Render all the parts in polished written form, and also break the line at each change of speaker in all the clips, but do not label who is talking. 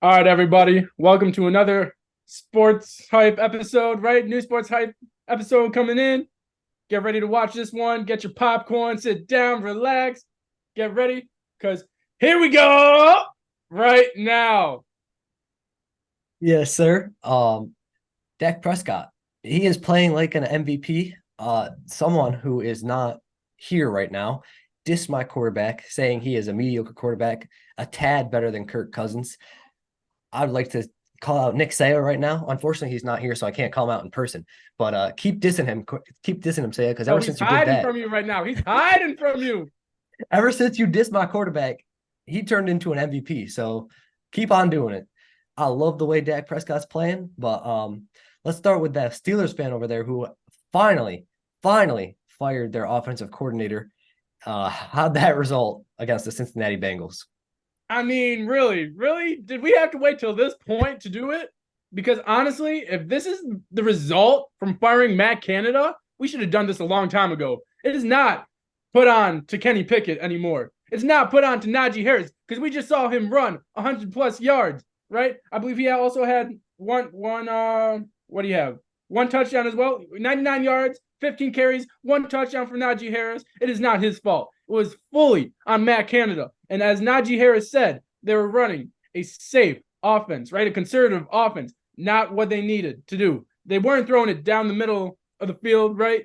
All right, everybody. Welcome to another sports hype episode, right? New sports hype episode coming in. Get ready to watch this one. Get your popcorn, sit down, relax, get ready, because here we go right now.
Yes, sir. Dak Prescott. He is playing like an MVP. Someone who is not here right now dissed my quarterback, saying he is a mediocre quarterback, a tad better than Kirk Cousins. I'd like to call out Nick Sayo right now. Unfortunately, he's not here, so I can't call him out in person. But keep dissing him, Sayo, because
Oh,
ever
he's
since you did
hiding
that,
from you right now. He's hiding from you.
ever since you dissed my quarterback, he turned into an MVP. So keep on doing it. I love the way Dak Prescott's playing, but let's start with that Steelers fan over there who finally fired their offensive coordinator. How'd that result against the Cincinnati Bengals?
I mean, really? Did we have to wait till this point to do it? Because honestly, if this is the result from firing Matt Canada, we should have done this a long time ago. It is not put on to Kenny Pickett anymore. It's not put on to Najee Harris because we just saw him run 100 plus yards, right? I believe he also had what do you have? One touchdown as well, 99 yards, 15 carries, one touchdown for Najee Harris. It is not his fault. It was fully on Matt Canada. And as Najee Harris said, they were running a safe offense, right? A conservative offense, not what they needed to do. They weren't throwing it down the middle of the field, right?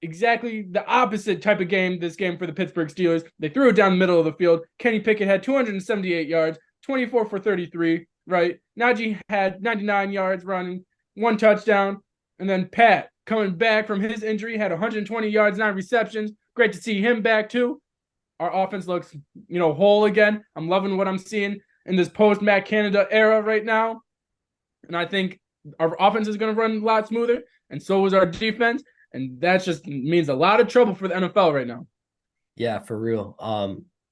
Exactly the opposite type of game this game for the Pittsburgh Steelers. They threw it down the middle of the field. Kenny Pickett had 278 yards, 24 for 33, right? Najee had 99 yards running, one touchdown. And then Pat, coming back from his injury, had 120 yards, 9 receptions. Great to see him back too. Our offense looks, whole again. I'm loving what I'm seeing in this post Matt Canada era right now. And I think our offense is going to run a lot smoother, and so is our defense. And that just means a lot of trouble for the NFL right now.
Yeah, for real.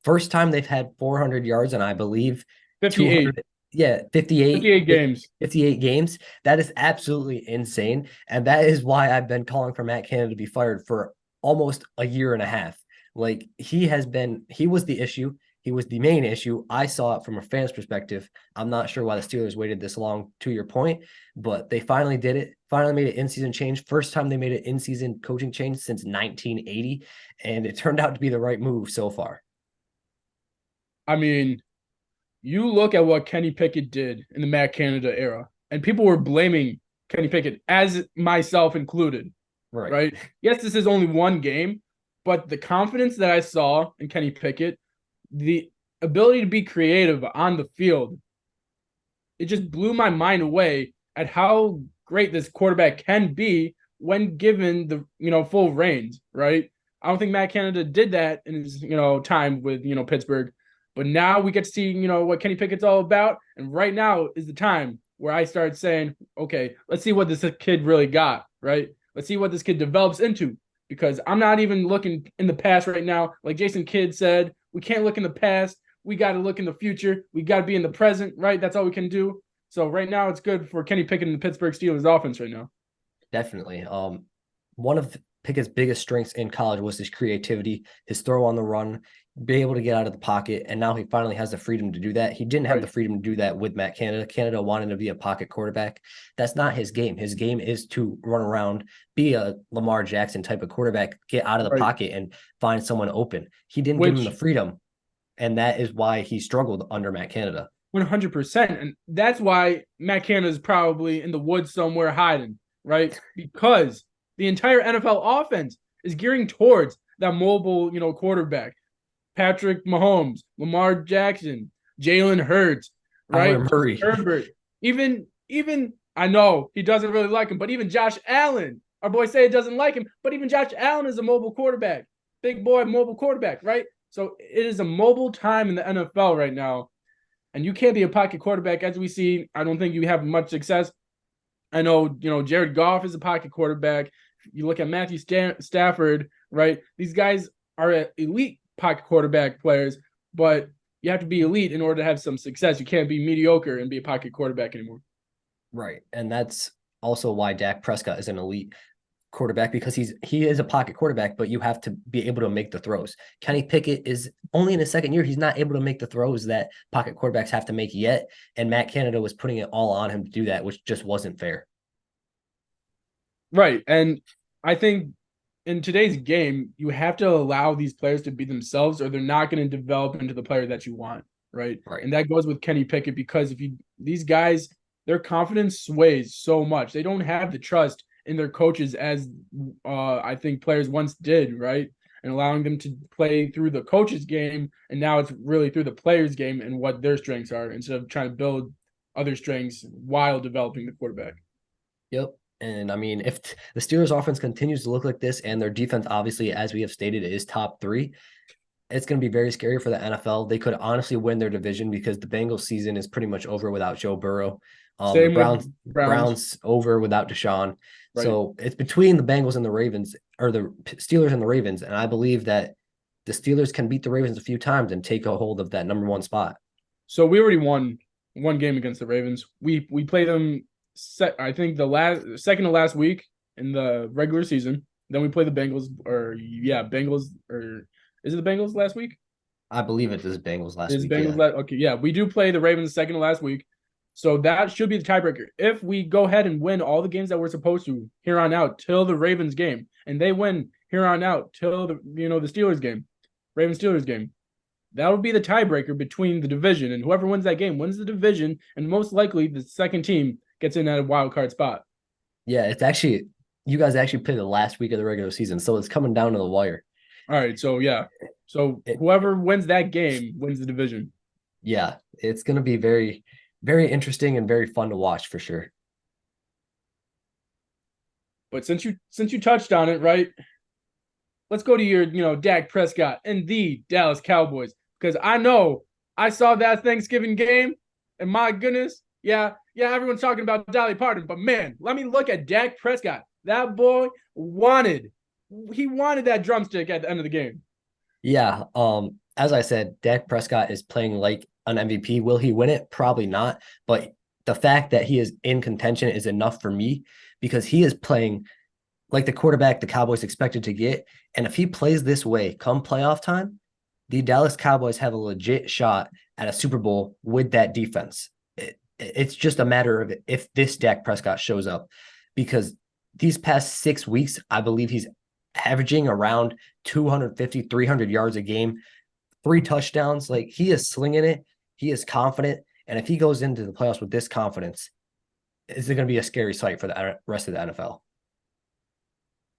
First time they've had 400 yards, and I believe
58.
200. Yeah, 58,
58 games.
58 games. That is absolutely insane. And that is why I've been calling for Matt Canada to be fired for almost a year and a half. Like he was the issue. He was the main issue. I saw it from a fan's perspective. I'm not sure why the Steelers waited this long, to your point, but they finally did it. Finally made an in-season change. First time they made an in-season coaching change since 1980, and it turned out to be the right move so far.
I mean, you look at what Kenny Pickett did in the Matt Canada era, and people were blaming Kenny Pickett, as myself included,
Right.
right? Yes, this is only one game, but the confidence that I saw in Kenny Pickett, the ability to be creative on the field, it just blew my mind away at how great this quarterback can be when given the full reins, right? I don't think Matt Canada did that in his time with Pittsburgh, but now we get to see what Kenny Pickett's all about, and right now is the time where I start saying, okay, let's see what this kid really got, right? Let's see what this kid develops into, because I'm not even looking in the past right now. Like Jason Kidd said, we can't look in the past. We got to look in the future. We got to be in the present, right? That's all we can do. So right now, it's good for Kenny Pickett and the Pittsburgh Steelers offense right now.
Definitely. One of Pickett's biggest strengths in college was his creativity, his throw on the run, be able to get out of the pocket, and now he finally has the freedom to do that. He didn't have
Right.
the freedom to do that with Matt Canada. Canada wanted to be a pocket quarterback. That's not his game. His game is to run around, be a Lamar Jackson type of quarterback, get out of the
Right.
pocket and find someone open. He didn't give him the
Which
freedom, and that is why he struggled under Matt Canada.
100%. And that's why Matt Canada is probably in the woods somewhere hiding, right? Because the entire NFL offense is gearing towards that mobile, quarterback. Patrick Mahomes, Lamar Jackson, Jalen Hurts, right?
Kyler
Justin
Murray.
Herbert. Even I know he doesn't really like him, but even Josh Allen, our boy say it doesn't like him, but even Josh Allen is a mobile quarterback. Big boy mobile quarterback, right? So it is a mobile time in the NFL right now. And you can't be a pocket quarterback, as we see. I don't think you have much success. I know, Jared Goff is a pocket quarterback. You look at Matthew Stafford, right? These guys are elite pocket quarterback players, but you have to be elite in order to have some success. You can't be mediocre and be a pocket quarterback anymore.
Right. And that's also why Dak Prescott is an elite quarterback because he is a pocket quarterback, but you have to be able to make the throws. Kenny Pickett is only in his second year. He's not able to make the throws that pocket quarterbacks have to make yet. And Matt Canada was putting it all on him to do that, which just wasn't fair.
Right. And I think in today's game, you have to allow these players to be themselves or they're not going to develop into the player that you want. Right.
Right.
And that goes with Kenny Pickett because these guys, their confidence sways so much. They don't have the trust in their coaches as I think players once did. Right. And allowing them to play through the coach's game. And now it's really through the player's game and what their strengths are instead of trying to build other strengths while developing the quarterback.
Yep. And I mean, if the Steelers offense continues to look like this and their defense, obviously, as we have stated, is top 3, it's going to be very scary for the NFL. They could honestly win their division because the Bengals season is pretty much over without Joe Burrow.
Same
the
with
Browns over without Deshaun.
Right.
So it's between the Bengals and the Ravens, or the Steelers and the Ravens. And I believe that the Steelers can beat the Ravens a few times and take a hold of that number 1 spot.
So we already won one game against the Ravens. We play them I think the second to last week in the regular season. Then we play the Bengals, Bengals, or is it the Bengals last week?
I believe it is Bengals last week.
Bengals okay, yeah, we do play the Ravens second to last week. So that should be the tiebreaker. If we go ahead and win all the games that we're supposed to here on out till the Ravens game, and they win here on out till the Steelers game, Ravens Steelers game, that would be the tiebreaker between the division, and whoever wins that game wins the division, and most likely the second team gets in at a wild card spot.
Yeah, it's actually, you guys actually play the last week of the regular season, so it's coming down to the wire.
All right, so yeah. So whoever wins that game wins the division.
Yeah, it's going to be very, very interesting and very fun to watch for sure.
But since you touched on it, right, let's go to your, Dak Prescott and the Dallas Cowboys. Because I saw that Thanksgiving game, and my goodness, yeah, everyone's talking about Dolly Parton, but man, let me look at Dak Prescott. That boy wanted that drumstick at the end of the game.
Yeah, as I said, Dak Prescott is playing like an MVP. Will he win it? Probably not. But the fact that he is in contention is enough for me because he is playing like the quarterback the Cowboys expected to get. And if he plays this way come playoff time, the Dallas Cowboys have a legit shot at a Super Bowl with that defense. It's just a matter of if this Dak Prescott shows up, because these past 6 weeks, I believe he's averaging around 250, 300 yards a game, 3 touchdowns. Like, he is slinging it. He is confident. And if he goes into the playoffs with this confidence, is it going to be a scary sight for the rest of the NFL?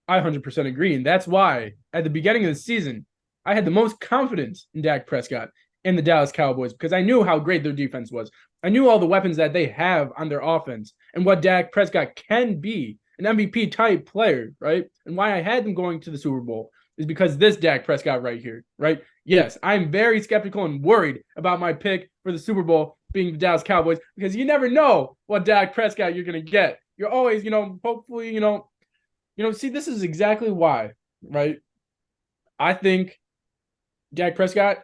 I 100% agree. And that's why at the beginning of the season, I had the most confidence in Dak Prescott and the Dallas Cowboys because I knew how great their defense was. I knew all the weapons that they have on their offense and what Dak Prescott can be, an MVP type player, right? And why I had them going to the Super Bowl is because this Dak Prescott right here, right? Yes, I'm very skeptical and worried about my pick for the Super Bowl being the Dallas Cowboys because you never know what Dak Prescott you're going to get. You're always, hopefully, see, this is exactly why, right? I think Dak Prescott,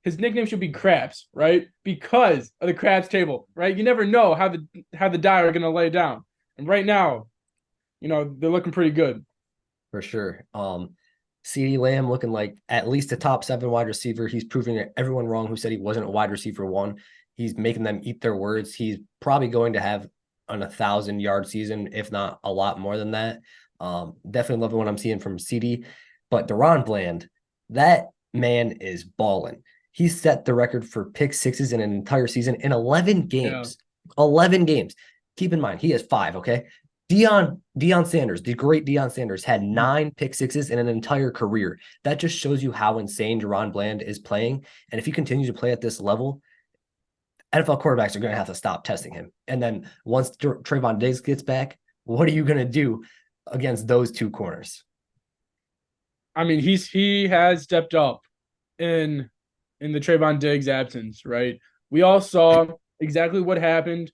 his nickname should be Craps, right? Because of the Craps table, right? You never know how the die are going to lay down. And right now, they're looking pretty good.
For sure. CeeDee Lamb looking like at least a top 7 wide receiver. He's proving everyone wrong who said he wasn't a wide receiver 1. He's making them eat their words. He's probably going to have an 1,000-yard season, if not a lot more than that. Definitely loving what I'm seeing from CeeDee. But Deron Bland, that man is balling. He set the record for pick sixes in an entire season in 11 games. Yeah. 11 games. Keep in mind, he has 5, okay? Deion Sanders, the great Deion Sanders, had 9 pick sixes in an entire career. That just shows you how insane Deron Bland is playing. And if he continues to play at this level, NFL quarterbacks are going to have to stop testing him. And then once Trayvon Diggs gets back, what are you going to do against those 2 corners?
I mean, he has stepped up in the Trayvon Diggs absence, right? We all saw exactly what happened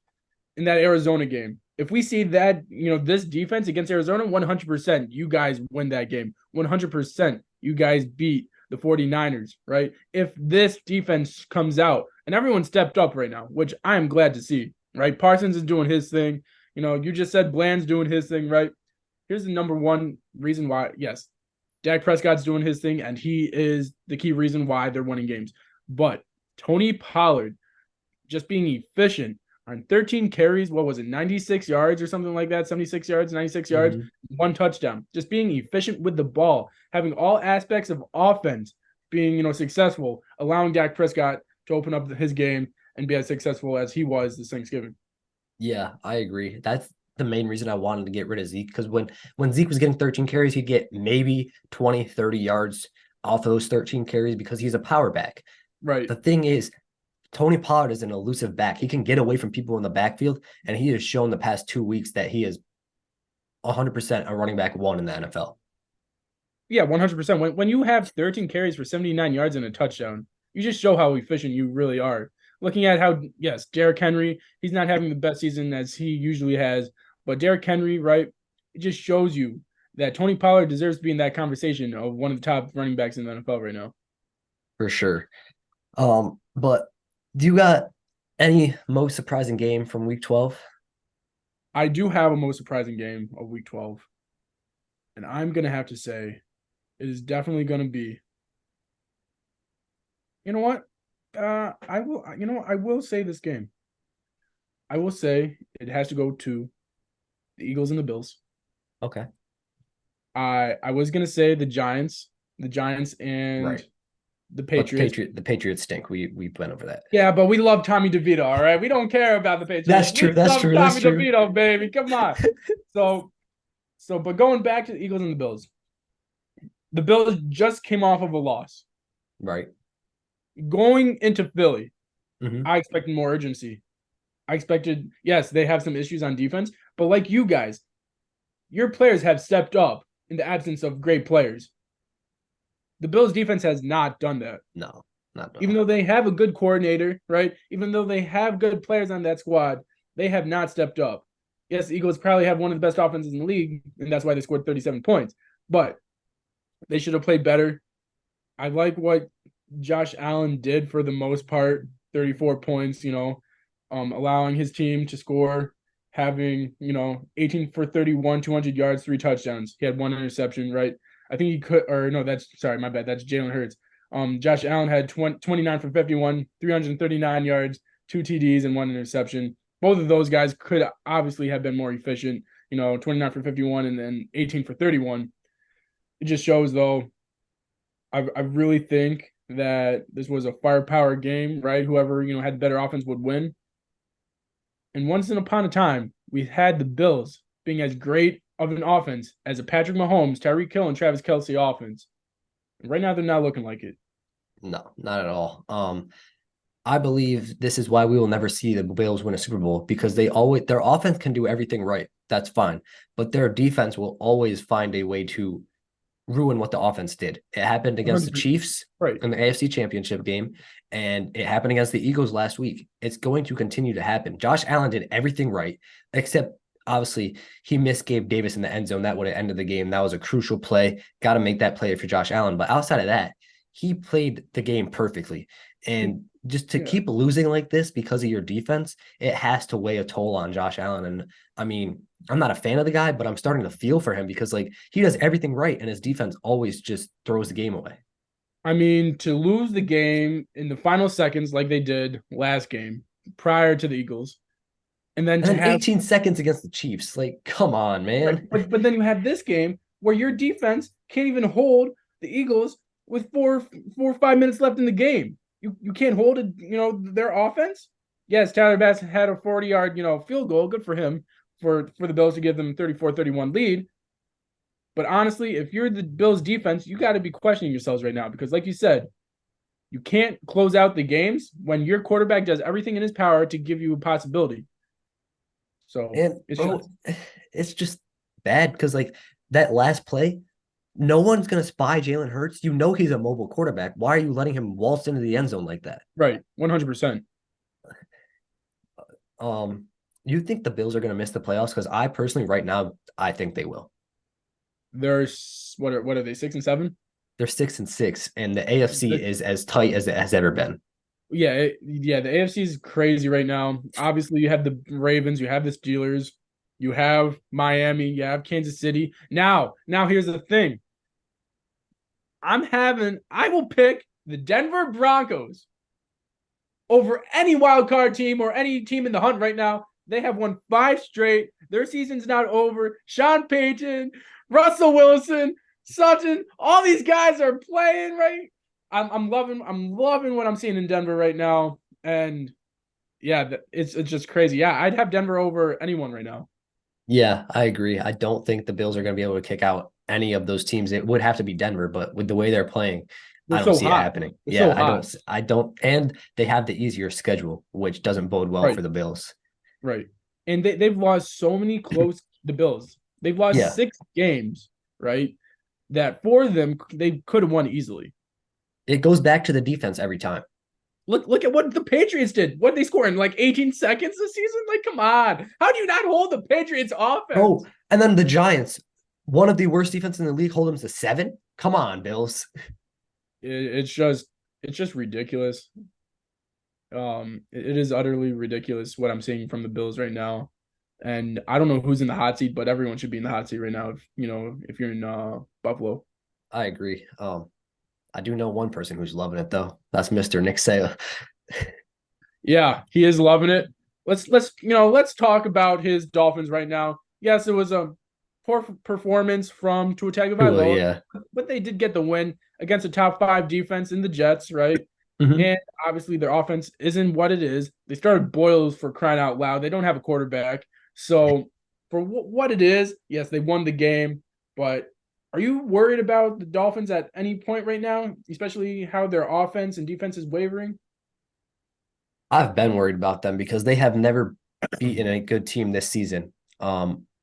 in that Arizona game. If we see that, this defense against Arizona, 100%, you guys win that game. 100%, you guys beat the 49ers, right? If this defense comes out, and everyone stepped up right now, which I am glad to see, right? Parsons is doing his thing. You just said Bland's doing his thing, right? here's the number one reason why. Yes, Dak Prescott's doing his thing, and he is the key reason why they're winning games. But Tony Pollard just being efficient on 13 carries, what was it, 96 yards or something like that, 76 yards, 96 yards, one touchdown. Just being efficient with the ball, having all aspects of offense being, successful, allowing Dak Prescott to open up his game and be as successful as he was this Thanksgiving.
Yeah, I agree. That's the main reason I wanted to get rid of Zeke, because when Zeke was getting 13 carries, he'd get maybe 20, 30 yards off of those 13 carries because he's a power back.
Right.
The thing is, Tony Pollard is an elusive back. He can get away from people in the backfield, and he has shown the past 2 weeks that he is 100% a running back one in the NFL.
Yeah, 100%. When you have 13 carries for 79 yards and a touchdown, you just show how efficient you really are. Looking at how, yes, Derrick Henry, he's not having the best season as he usually has, but Derrick Henry, right, it just shows you that Tony Pollard deserves to be in that conversation of one of the top running backs in the NFL right now.
For sure. But do you got any most surprising game from week 12?
I do have a most surprising game of week 12. And I'm going to have to say it is definitely going to be, you know what? I will say this game. I will say it has to go to the Eagles and the Bills.
Okay.
I was going to say the Giants and
right.
The Patriots.
The Patriots stink. We went over that.
Yeah, but we love Tommy DeVito, all right? We don't care about the Patriots.
That's true.
Tommy DeVito, baby. Come on. But going back to the Eagles and the Bills just came off of a loss.
Right.
Going into Philly, I expected more urgency. I expected, yes, they have some issues on defense, but like you guys, your players have stepped up in the absence of great players. The Bills defense has not done that.
No, not done.
Even though they have a good coordinator, right? Even though they have good players on that squad, they have not stepped up. Yes, the Eagles probably have one of the best offenses in the league, and that's why they scored 37 points. But they should have played better. I like what Josh Allen did for the most part, 34 points, allowing his team to score, having, 18 for 31, 200 yards, 3 touchdowns. He had 1 interception, right? I think he could, or no, my bad. That's Jalen Hurts. Josh Allen had 29 for 51, 339 yards, 2 TDs, and 1 interception. Both of those guys could obviously have been more efficient, 29 for 51 and then 18 for 31. It just shows, though, I really think that this was a firepower game, right? Whoever, had better offense would win. And once upon a time, we had the Bills being as great of an offense as a Patrick Mahomes, Tyreek Hill, and Travis Kelce offense. And right now, they're not looking like it.
No, not at all. I believe this is why we will never see the Bills win a Super Bowl, because their offense can do everything right. That's fine. But their defense will always find a way to ruin what the offense did. It happened against the Chiefs in the AFC Championship game, and it happened against the Eagles last week. It's going to continue to happen. Josh Allen did everything right, except obviously he missed Gabe Davis in the end zone. That would have ended the game. That was a crucial play. Got to make that play for Josh Allen. But outside of that, he played the game perfectly. And just to keep losing like this because of your defense, it has to weigh a toll on Josh Allen. And I mean, I'm not a fan of the guy, but I'm starting to feel for him because he does everything right and his defense always just throws the game away.
I mean, to lose the game in the final seconds like they did last game prior to the Eagles, and then to have
18 seconds against the Chiefs, come on, man.
But then you have this game where your defense can't even hold the Eagles with 4 or 5 minutes left in the game. You can't hold it, their offense. Yes, Tyler Bass had a 40-yard, field goal. Good for him for the Bills to give them a 34-31 lead. But honestly, if you're the Bills defense, you got to be questioning yourselves right now because, like you said, you can't close out the games when your quarterback does everything in his power to give you a possibility. So
it's just bad because that last play, no one's going to spy Jalen Hurts. He's a mobile quarterback. Why are you letting him waltz into the end zone like that?
Right, 100%.
You think the Bills are going to miss the playoffs? Because I personally, right now, I think they will.
There's what are they, 6 and 7?
They're 6 and 6, and the AFC is as tight as it has ever been.
Yeah, the AFC is crazy right now. Obviously, you have the Ravens, you have the Steelers, you have Miami, you have Kansas City. Now here's the thing. I will pick the Denver Broncos over any wild card team or any team in the hunt right now. They have won 5 straight. Their season's not over. Sean Payton, Russell Wilson, Sutton, all these guys are playing right. I'm loving what I'm seeing in Denver right now. And yeah, it's just crazy. Yeah, I'd have Denver over anyone right now.
Yeah, I agree. I don't think the Bills are going to be able to kick out any of those teams. It would have to be Denver, but with the way they're playing,
They're
I don't
so
see it
hot.
happening.
They're
Yeah,
so hot.
I don't, and they have the easier schedule, which doesn't bode well
Right.
for the Bills.
Right. And they've lost so many close the Bills. They've lost
Yeah,
6 games, right? That 4 of them they could have won easily.
it goes back to the defense every time.
Look at what the Patriots did. What they score in like 18 seconds this season? Like, come on. How do you not hold the Patriots
Oh,
offense?
and then the Giants, one of the worst defense in the league, hold them to 7. Come on, Bills.
It's just ridiculous. It is utterly ridiculous what I'm seeing from the Bills right now. And I don't know who's in the hot seat, but everyone should be in the hot seat right now if you're in Buffalo.
I agree. I do know one person who's loving it though. That's Mr. Nick Sayo.
Yeah, he is loving it. Let's talk about his Dolphins right now. Yes, it was a poor performance from Tua Tagovailoa,
Yeah.
but they did get the win against a top 5 defense in the Jets, right?
Mhm.
And obviously their offense isn't what it is. They started Boyles for crying out loud. They don't have a quarterback. So for what it is, yes, they won the game, but are you worried about the Dolphins at any point right now, especially how their offense and defense is wavering?
I've been worried about them because they have never beaten a good team this season.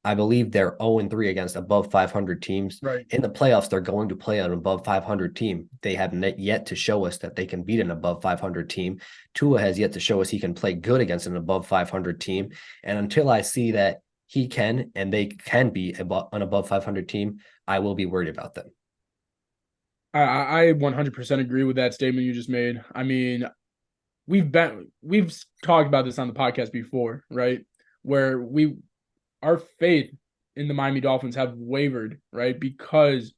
I believe they're 0-3 against above 500 teams.
Right.
In the playoffs, they're going to play an above 500 team. They have yet to show us that they can beat an above 500 team. Tua has yet to show us he can play good against an above 500 team. And until I see that he can and they can be an above 500 team, I will be worried about them.
I 100% agree with that statement you just made. I mean, we've talked about this on the podcast before, right? Where our faith in the Miami Dolphins have wavered, right? Because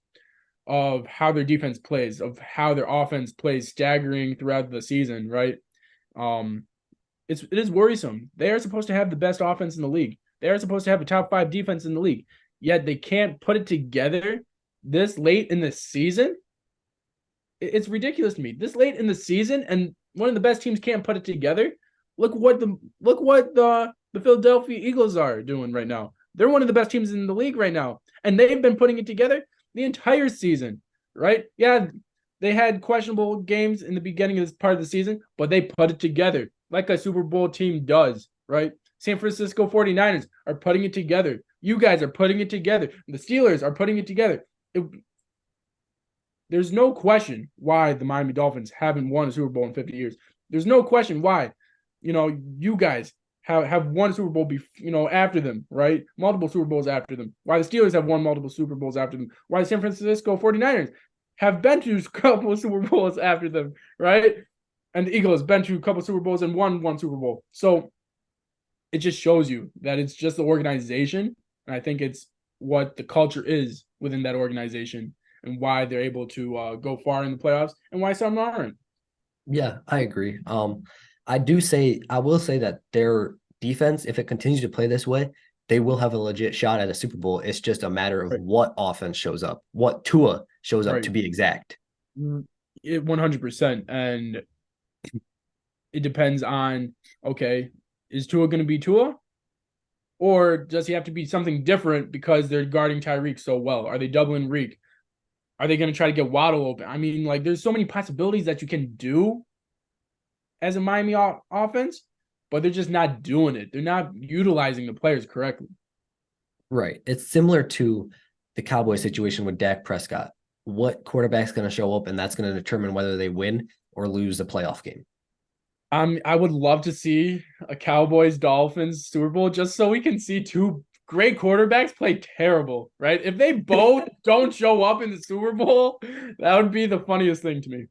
of how their defense plays, of how their offense plays staggering throughout the season, right? Um, it is worrisome. They are supposed to have the best offense in the league. They are supposed to have a top 5 defense in the league. Yet they can't put it together this late in the season. It's ridiculous to me. This late in the season, and one of the best teams can't put it together. Look what the Philadelphia Eagles are doing right now. They're one of the best teams in the league right now, and they've been putting it together the entire season, right? Yeah, they had questionable games in the beginning of this part of the season, but they put it together like a Super Bowl team does, right? San Francisco 49ers are putting it together. You guys are putting it together. The Steelers are putting it together. There's no question why the Miami Dolphins haven't won a Super Bowl in 50 years. There's no question why, you guys have won Super Bowl, after them, right? Multiple Super Bowls after them. Why the Steelers have won multiple Super Bowls after them. Why the San Francisco 49ers have been to a couple of Super Bowls after them, right? And the Eagles been to a couple of Super Bowls and won one Super Bowl. So it just shows you that it's just the organization. And I think it's what the culture is within that organization and why they're able to go far in the playoffs and why some aren't.
Yeah, I agree. I will say that their defense, if it continues to play this way, they will have a legit shot at a Super Bowl. It's just a matter of
Right.
what offense shows up, what Tua shows up
Right.
to be exact.
100%. And it depends on, okay, is Tua going to be Tua? Or does he have to be something different because they're guarding Tyreek so well? Are they doubling Reek? Are they going to try to get Waddle open? I mean, like, there's so many possibilities that you can do as a Miami offense, but they're just not doing it. They're not utilizing the players correctly.
Right. It's similar to the Cowboys situation with Dak Prescott. What quarterback's going to show up, and that's going to determine whether they win or lose the playoff game.
I would love to see a Cowboys Dolphins Super Bowl just so we can see 2 great quarterbacks play terrible, right? If they both don't show up in the Super Bowl, that would be the funniest thing to me.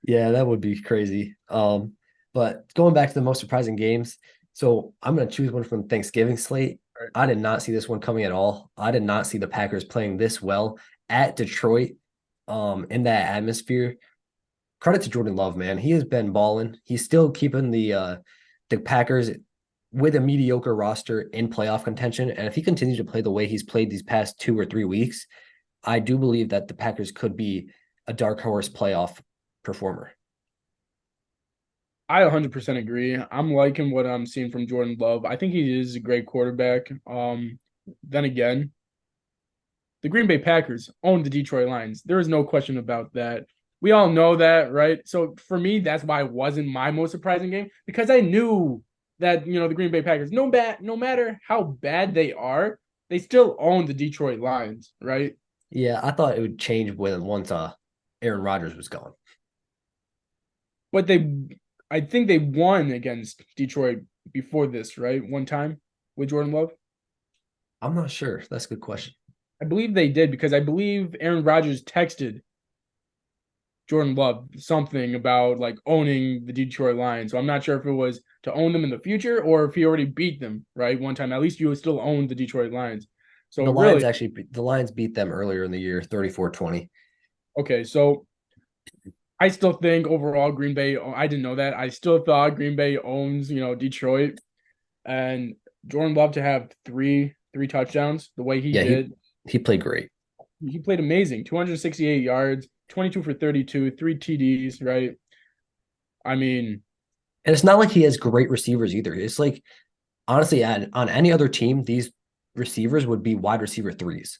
Yeah, that would be crazy. But going back to the most surprising games, So I'm going to choose one from Thanksgiving slate.
Right.
I did not see this one coming at all. I did not see the Packers playing this well at Detroit, in that atmosphere. Credit to Jordan Love, man. He has been balling. He's still keeping the Packers with a mediocre roster in playoff contention. And if he continues to play the way he's played these past 2 or 3 weeks, I do believe that the Packers could be a dark horse playoff performer.
I 100% agree. I'm liking what I'm seeing from Jordan Love. I think he is a great quarterback. Then again, the Green Bay Packers own the Detroit Lions. There is no question about that. We all know that, right? So for me, that's why it wasn't my most surprising game because I knew that the Green Bay Packers, no matter how bad they are, they still own the Detroit Lions, right?
Yeah, I thought it would change when once Aaron Rodgers was gone.
But I think they won against Detroit before this, right? One time with Jordan Love.
I'm not sure. That's a good question.
I believe they did because I believe Aaron Rodgers texted Jordan Love something about like owning the Detroit Lions. So I'm not sure if it was to own them in the future or if he already beat them, right? One time. At least you would still own the Detroit Lions. So really,
The Lions beat them earlier in the year, 34-20.
okay, so I still think overall Green Bay, I didn't know that. I still thought Green Bay owns, Detroit and Jordan Love to have three touchdowns the way he
Yeah,
did.
he played great.
He played amazing. 268 yards, 22 for 32, three TDs, right? I mean,
And it's not like he has great receivers either. It's like honestly, on any other team, these receivers would be wide receiver threes.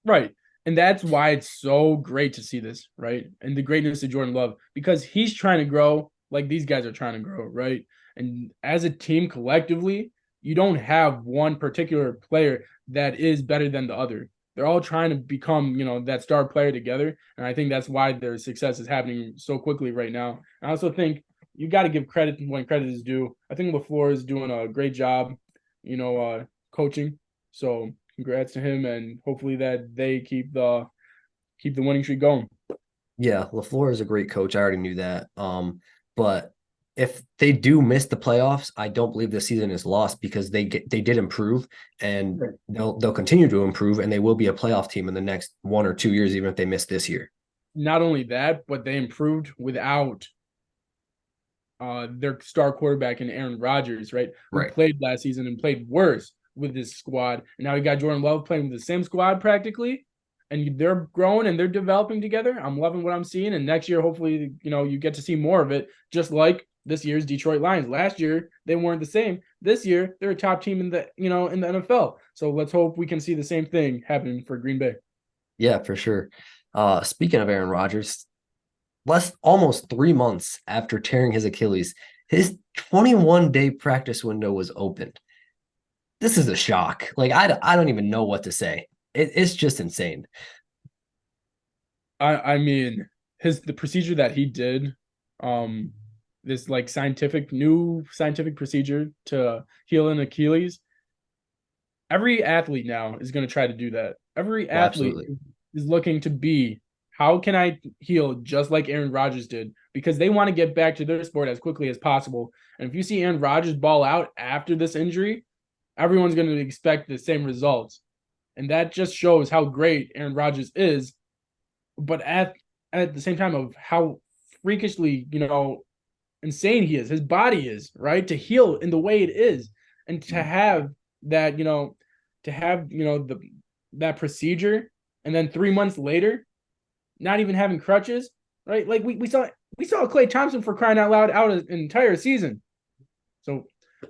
right. And that's why it's so great to see this, right? And the greatness of Jordan Love because he's trying to grow like these guys are trying to grow, right? And as a team collectively, you don't have one particular player that is better than the other. They're all trying to become, that star player together. And I think that's why their success is happening so quickly right now. I also think you got to give credit when credit is due. I think LaFleur is doing a great job, coaching. So congrats to him, and hopefully that they keep the winning streak going.
Yeah, LaFleur is a great coach. I already knew that. But if they do miss the playoffs, I don't believe this season is lost because they did improve and they'll continue to improve and they will be a playoff team in the next 1 or 2 years, even if they miss this year.
Not only that, but they improved without their star quarterback in Aaron Rodgers, right? Who
Right.
played last season and played worse with this squad. And now we got Jordan Love playing with the same squad practically. And they're growing and they're developing together. I'm loving what I'm seeing. And next year, hopefully, you get to see more of it, just like this year's Detroit Lions. Last year, they weren't the same. This year, they're a top team in the NFL. So let's hope we can see the same thing happening for Green Bay.
Yeah, for sure. Speaking of Aaron Rodgers, almost 3 months after tearing his Achilles, his 21-day practice window was opened. This is a shock. Like I don't even know what to say. It's just insane.
I mean the procedure that he did, this like new scientific procedure to heal an Achilles. Every athlete now is going to try to do that. Every
Oh,
athlete
absolutely.
is looking to be, how can I heal just like Aaron Rodgers did? Because they want to get back to their sport as quickly as possible. And if you see Aaron Rodgers ball out after this injury, everyone's going to expect the same results. And that just shows how great Aaron Rodgers is, but at the same time of how freakishly, insane he is, his body is, right? To heal in the way it is. And to have that, that procedure, and then 3 months later, not even having crutches, right? Like we saw Clay Thompson for crying out loud out an entire season.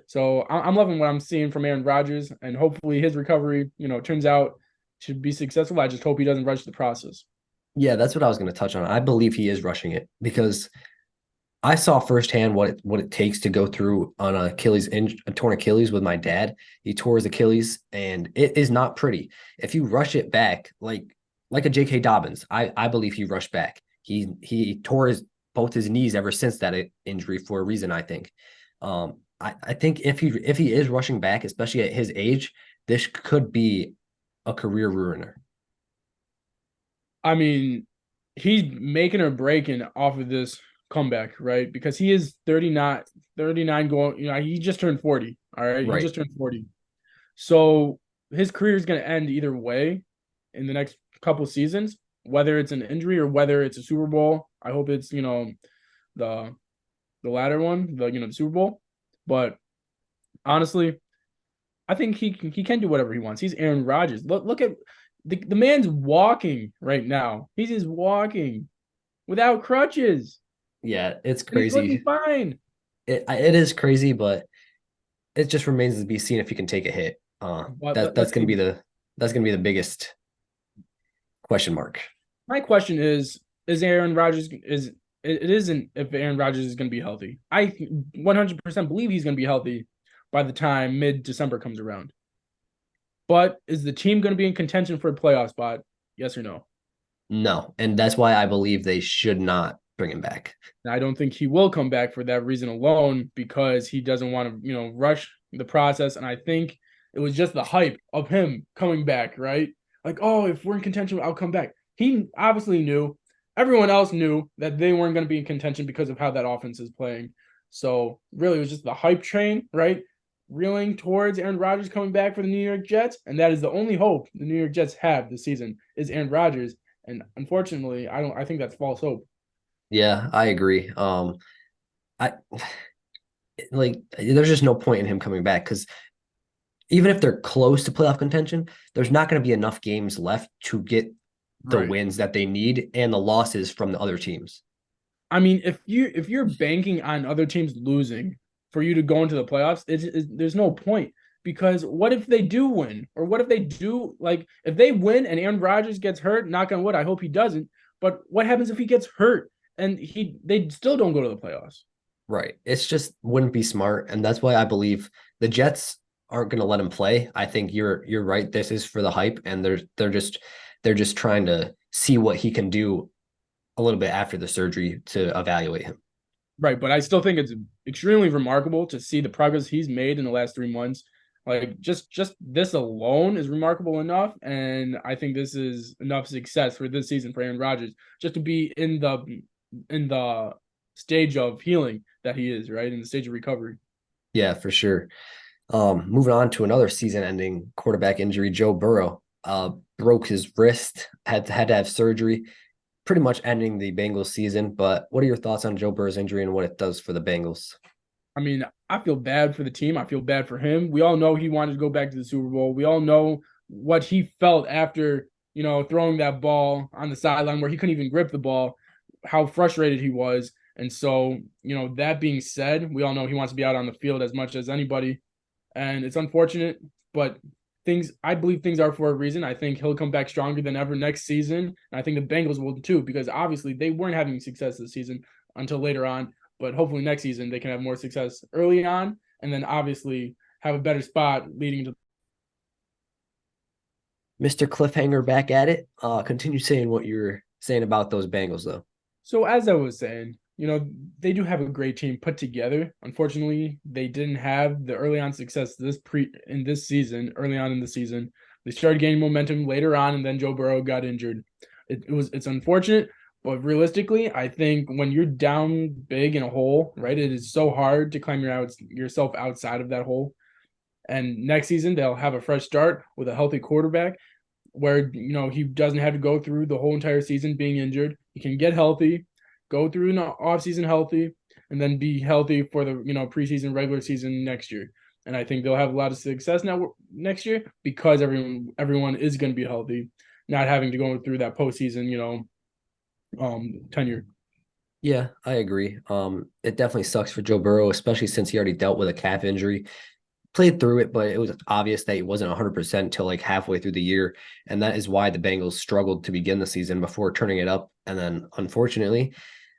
So I'm loving what I'm seeing from Aaron Rodgers, and hopefully his recovery, turns out to be successful. I just hope he doesn't rush the process.
Yeah, that's what I was going to touch on. I believe he is rushing it because I saw firsthand what it takes to go through on a torn Achilles with my dad. He tore his Achilles, and it is not pretty. If you rush it back, like a J.K. Dobbins, I believe he rushed back. He tore both his knees ever since that injury for a reason. I think. I think if he is rushing back, especially at his age, this could be a career ruiner.
I mean, he's making or breaking off of this comeback, right? Because he is 39 going, he just turned 40. All right. He
Right.
just turned 40. So his career is going to end either way in the next couple seasons, whether it's an injury or whether it's a Super Bowl. I hope it's, the the latter one, the Super Bowl. But honestly, I think he can do whatever he wants. He's Aaron Rodgers. Look at the man's walking right now. He's just walking without crutches,
Yeah, it's
and he's looking
crazy.
fine.
It is crazy, but it just remains to be seen if he can take a hit.
But
That
let's see.
that's gonna be the biggest question mark.
My question is Aaron Rodgers is it isn't if Aaron Rodgers is going to be healthy. I 100% believe he's going to be healthy by the time mid-December comes around. But is the team going to be in contention for a playoff spot? Yes or no?
No, and that's why I believe they should not bring him back.
And I don't think he will come back for that reason alone because he doesn't want to, rush the process. And I think it was just the hype of him coming back, right? Like, oh, if we're in contention, I'll come back. He obviously knew. Everyone else knew that they weren't going to be in contention because of how that offense is playing. So really, it was just the hype train, right? Reeling towards Aaron Rodgers coming back for the New York Jets, and that is the only hope the New York Jets have this season is Aaron Rodgers. And unfortunately, I think that's false hope.
Yeah, I agree. I like there's just no point in him coming back because even if they're close to playoff contention, there's not going to be enough games left to get the
Right.
wins that they need and the losses from the other teams.
I mean, if you're banking on other teams losing for you to go into the playoffs, there's no point because what if they do win, or what if they do like if they win and Aaron Rodgers gets hurt? Knock on wood, I hope he doesn't. But what happens if he gets hurt and they still don't go to the playoffs?
Right. It's just wouldn't be smart. And that's why I believe the Jets aren't going to let him play. I think you're right. This is for the hype, and they're just trying to see what he can do a little bit after the surgery to evaluate him.
Right, but I still think it's extremely remarkable to see the progress he's made in the last 3 months. Like just this alone is remarkable enough, and I think this is enough success for this season for Aaron Rodgers just to be in the stage of healing that he is, right? In the stage of recovery.
Yeah, for sure. Moving on to another season-ending quarterback injury, Joe Burrow broke his wrist, had to have surgery, pretty much ending the Bengals season. But what are your thoughts on Joe Burrow's injury and what it does for the Bengals?
I mean, I feel bad for the team. I feel bad for him. We all know he wanted to go back to the Super Bowl. We all know what he felt after, throwing that ball on the sideline where he couldn't even grip the ball, how frustrated he was. And so, that being said, we all know he wants to be out on the field as much as anybody. And it's unfortunate, but I believe things are for a reason. I think he'll come back stronger than ever next season. And I think the Bengals will too, because obviously they weren't having success this season until later on. But hopefully next season they can have more success early on, and then obviously have a better spot leading to.
Mr. Cliffhanger back at it. Continue saying what you're saying about those Bengals, though.
So as I was saying, they do have a great team put together. Unfortunately, they didn't have the early on success in this season. Early on in the season, they started gaining momentum later on, and then Joe Burrow got injured. It's unfortunate, but realistically, I think when you're down big in a hole, right, it is so hard to climb yourself outside of that hole. And next season, they'll have a fresh start with a healthy quarterback where, he doesn't have to go through the whole entire season being injured. He can get healthy, go through an offseason healthy, and then be healthy for the, preseason, regular season next year. And I think they'll have a lot of success next year because everyone is going to be healthy, not having to go through that postseason, tenure.
Yeah, I agree. It definitely sucks for Joe Burrow, especially since he already dealt with a calf injury. Played through it, but it was obvious that he wasn't 100% until like halfway through the year. And that is why the Bengals struggled to begin the season before turning it up. And then, unfortunately,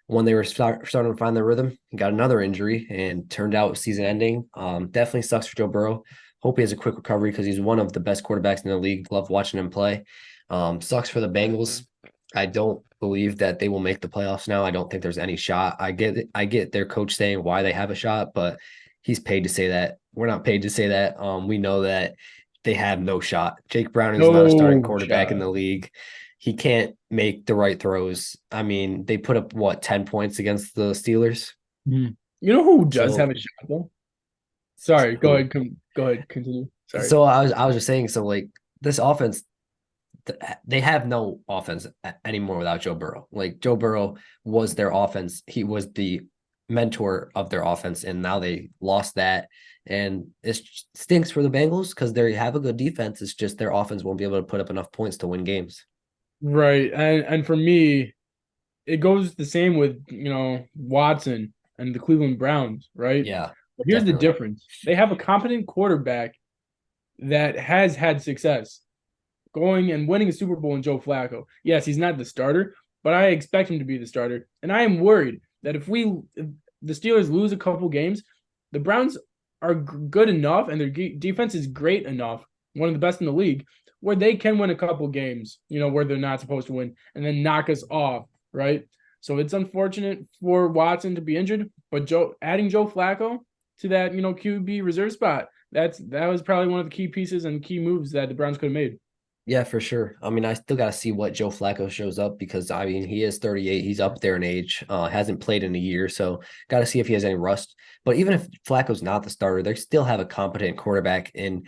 when they were starting to find their rhythm, he got another injury and turned out season ending. Definitely sucks for Joe Burrow. Hope he has a quick recovery because he's one of the best quarterbacks in the league. Love watching him play. Sucks for the Bengals. I don't believe that they will make the playoffs now. I don't think there's any shot. I get their coach saying why they have a shot, but he's paid to say that. We're not paid to say that. We know that they have no shot. Jake Browning is not a starting
No
quarterback in
shot.
the league. he can't make the right throws. I mean, they put up what 10 points against the Steelers.
Mhm. You know who does have
So
a shot though? Sorry, go
who?
ahead. Go ahead. Continue. Sorry.
So I was just saying. So like this offense, they have no offense anymore without Joe Burrow. Like Joe Burrow was their offense. He was the mentor of their offense, and now they lost that. And it stinks for the Bengals because they have a good defense. It's just their offense won't be able to put up enough points to win games.
Right. And for me, it goes the same with, Watson and the Cleveland Browns, right?
Yeah,
But here's the
definitely.
difference. They have a competent quarterback that has had success going and winning a Super Bowl in Joe Flacco. Yes, he's not the starter, but I expect him to be the starter. And I am worried that if the Steelers lose a couple games, the Browns are good enough and their defense is great enough, one of the best in the league, where they can win a couple games, where they're not supposed to win, and then knock us off, right? So it's unfortunate for Watson to be injured, but adding Joe Flacco to that, QB reserve spot, that was probably one of the key pieces and key moves that the Browns could have made.
Yeah, for sure. I mean, I still got to see what Joe Flacco shows up because I mean, he is 38. He's up there in age. Hasn't played in a year, so got to see if he has any rust. But even if Flacco's not the starter, they still have a competent quarterback in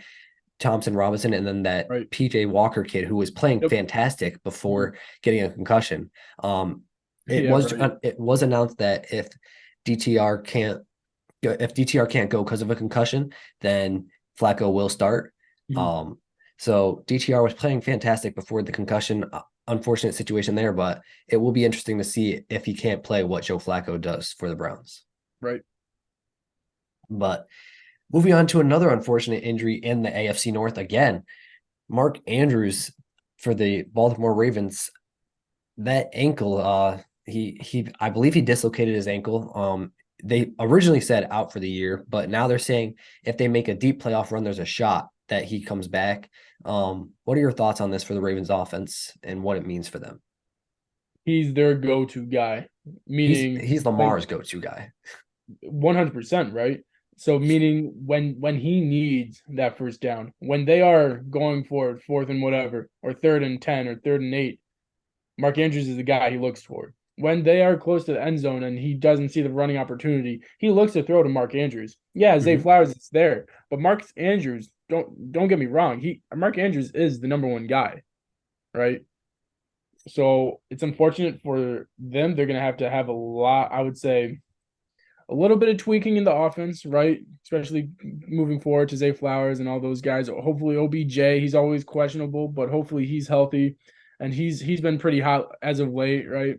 Thompson Robinson, and then that
Right.
PJ Walker kid who was playing
Yep.
fantastic
Mhm.
before getting a concussion. It
Yeah,
was
right.
it was announced that DTR can't if DTR can't go because of a concussion, then Flacco will start.
Mhm.
Um, so DTR was playing fantastic before the concussion. Unfortunate situation there, but it will be interesting to see if he can't play what Joe Flacco does for the Browns.
Right.
But moving on to another unfortunate injury in the AFC North again, Mark Andrews for the Baltimore Ravens. That ankle, he I believe he dislocated his ankle. They originally said out for the year, but now they're saying if they make a deep playoff run, there's a shot that he comes back. What are your thoughts on this for the Ravens offense and what it means for them?
He's their go-to guy,
He's
meaning
he's
like
Lamar's go-to guy.
100%, right? So meaning when he needs that first down, when they are going for it, fourth and whatever, or third and 10 or third and 8, Mark Andrews is the guy he looks for. When they are close to the end zone and he doesn't see the running opportunity, he looks to throw to Mark Andrews. Yeah, Zay
Mhm.
Flowers is there, but Mark Andrews, don't get me wrong, Mark Andrews is the number one guy, right? So it's unfortunate for them. They're gonna have to have a lot, I would say, a little bit of tweaking in the offense, right? Especially moving forward to Zay Flowers and all those guys. Hopefully OBJ, he's always questionable, but hopefully he's healthy. And he's been pretty hot as of late, right?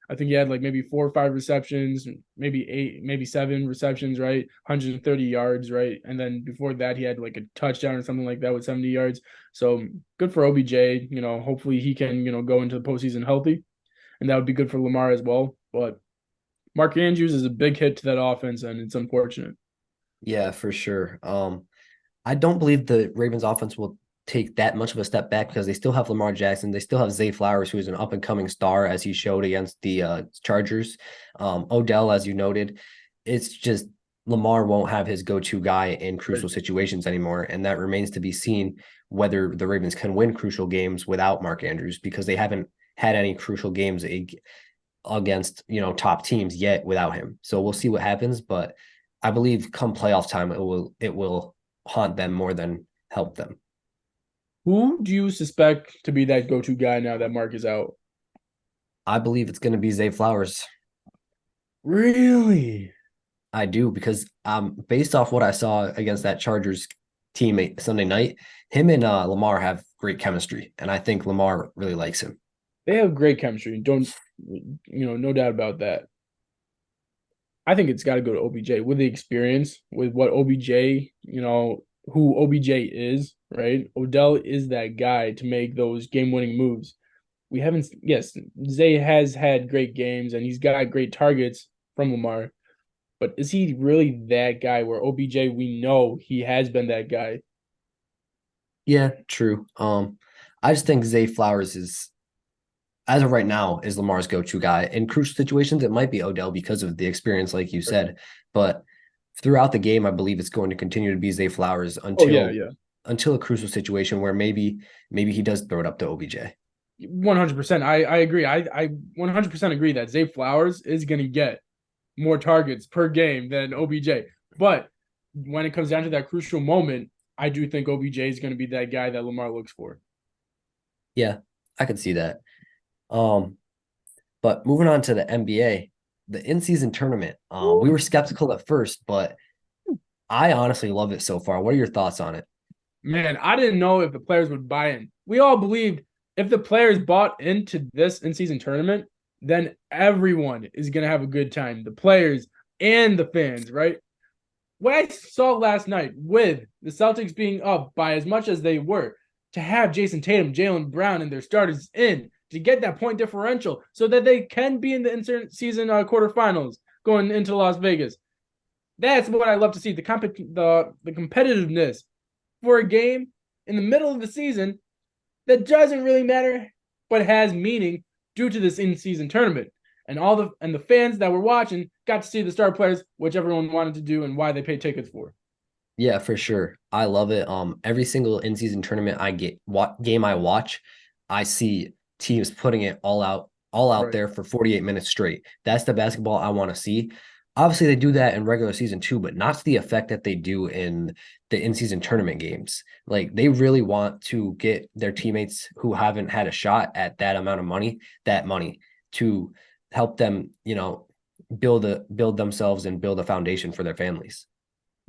I think he had like maybe 4 or 5 receptions, maybe 8, maybe 7 receptions, right? 130 yards, right? And then before that, he had like a touchdown or something like that with 70 yards. So good for OBJ. Hopefully he can, go into the postseason healthy. And that would be good for Lamar as well. But Mark Andrews is a big hit to that offense, and it's unfortunate.
Yeah, for sure. I don't believe the Ravens offense will take that much of a step back because they still have Lamar Jackson. They still have Zay Flowers, who is an up and coming star, as he showed against the Chargers. Odell, as you noted, it's just Lamar won't have his go to guy in
Right.
crucial situations anymore. And that remains to be seen whether the Ravens can win crucial games without Mark Andrews because they haven't had any crucial games against top teams yet without him. So we'll see what happens, but I believe come playoff time it will haunt them more than help them.
Who do you suspect to be that go-to guy now that Mark is out?
I believe it's going to be Zay Flowers.
Really?
I do because based off what I saw against that Chargers team Sunday night, him and Lamar have great chemistry, and I think Lamar really likes him.
They have great chemistry. Don't no doubt about that. I think it's got to go to OBJ with the experience, with what OBJ, who OBJ is, right? Odell is that guy to make those game-winning moves. We haven't, yes, Zay has had great games and he's got great targets from Lamar. But is he really that guy where OBJ, we know he has been that guy?
Yeah, true. I just think Zay Flowers is as of right now, is Lamar's go-to guy. In crucial situations, it might be Odell because of the experience, like you said. But throughout the game, I believe it's going to continue to be Zay Flowers
Oh, yeah,
until
yeah.
until a crucial situation where maybe he does throw it up to OBJ.
100%. I agree. I 100% agree that Zay Flowers is going to get more targets per game than OBJ. But when it comes down to that crucial moment, I do think OBJ is going to be that guy that Lamar looks for.
Yeah, I could see that. Um, but moving on to the NBA, the in-season tournament. We were skeptical at first, but I honestly love it so far. What are your thoughts on it?
Man, I didn't know if the players would buy in. We all believed if the players bought into this in-season tournament, then everyone is going to have a good time. The players and the fans, right? What I saw last night with the Celtics being up by as much as they were, to have Jason Tatum, Jaylen Brown, and their starters in to get that point differential so that they can be in the in-season quarterfinals going into Las Vegas. That's what I love to see, the competitiveness for a game in the middle of the season that doesn't really matter, but has meaning due to this in-season tournament. And the fans that were watching got to see the star players, which everyone wanted to do and why they paid tickets for.
Yeah, for sure. I love it. Every single in-season tournament game I watch, I see teams putting it all out
Right.
there for 48 minutes straight. That's the basketball I want to see. Obviously, they do that in regular season too, but not to the effect that they do in the in-season tournament games. Like they really want to get their teammates who haven't had a shot at that amount of money, that money to help them, build themselves and build a foundation for their families.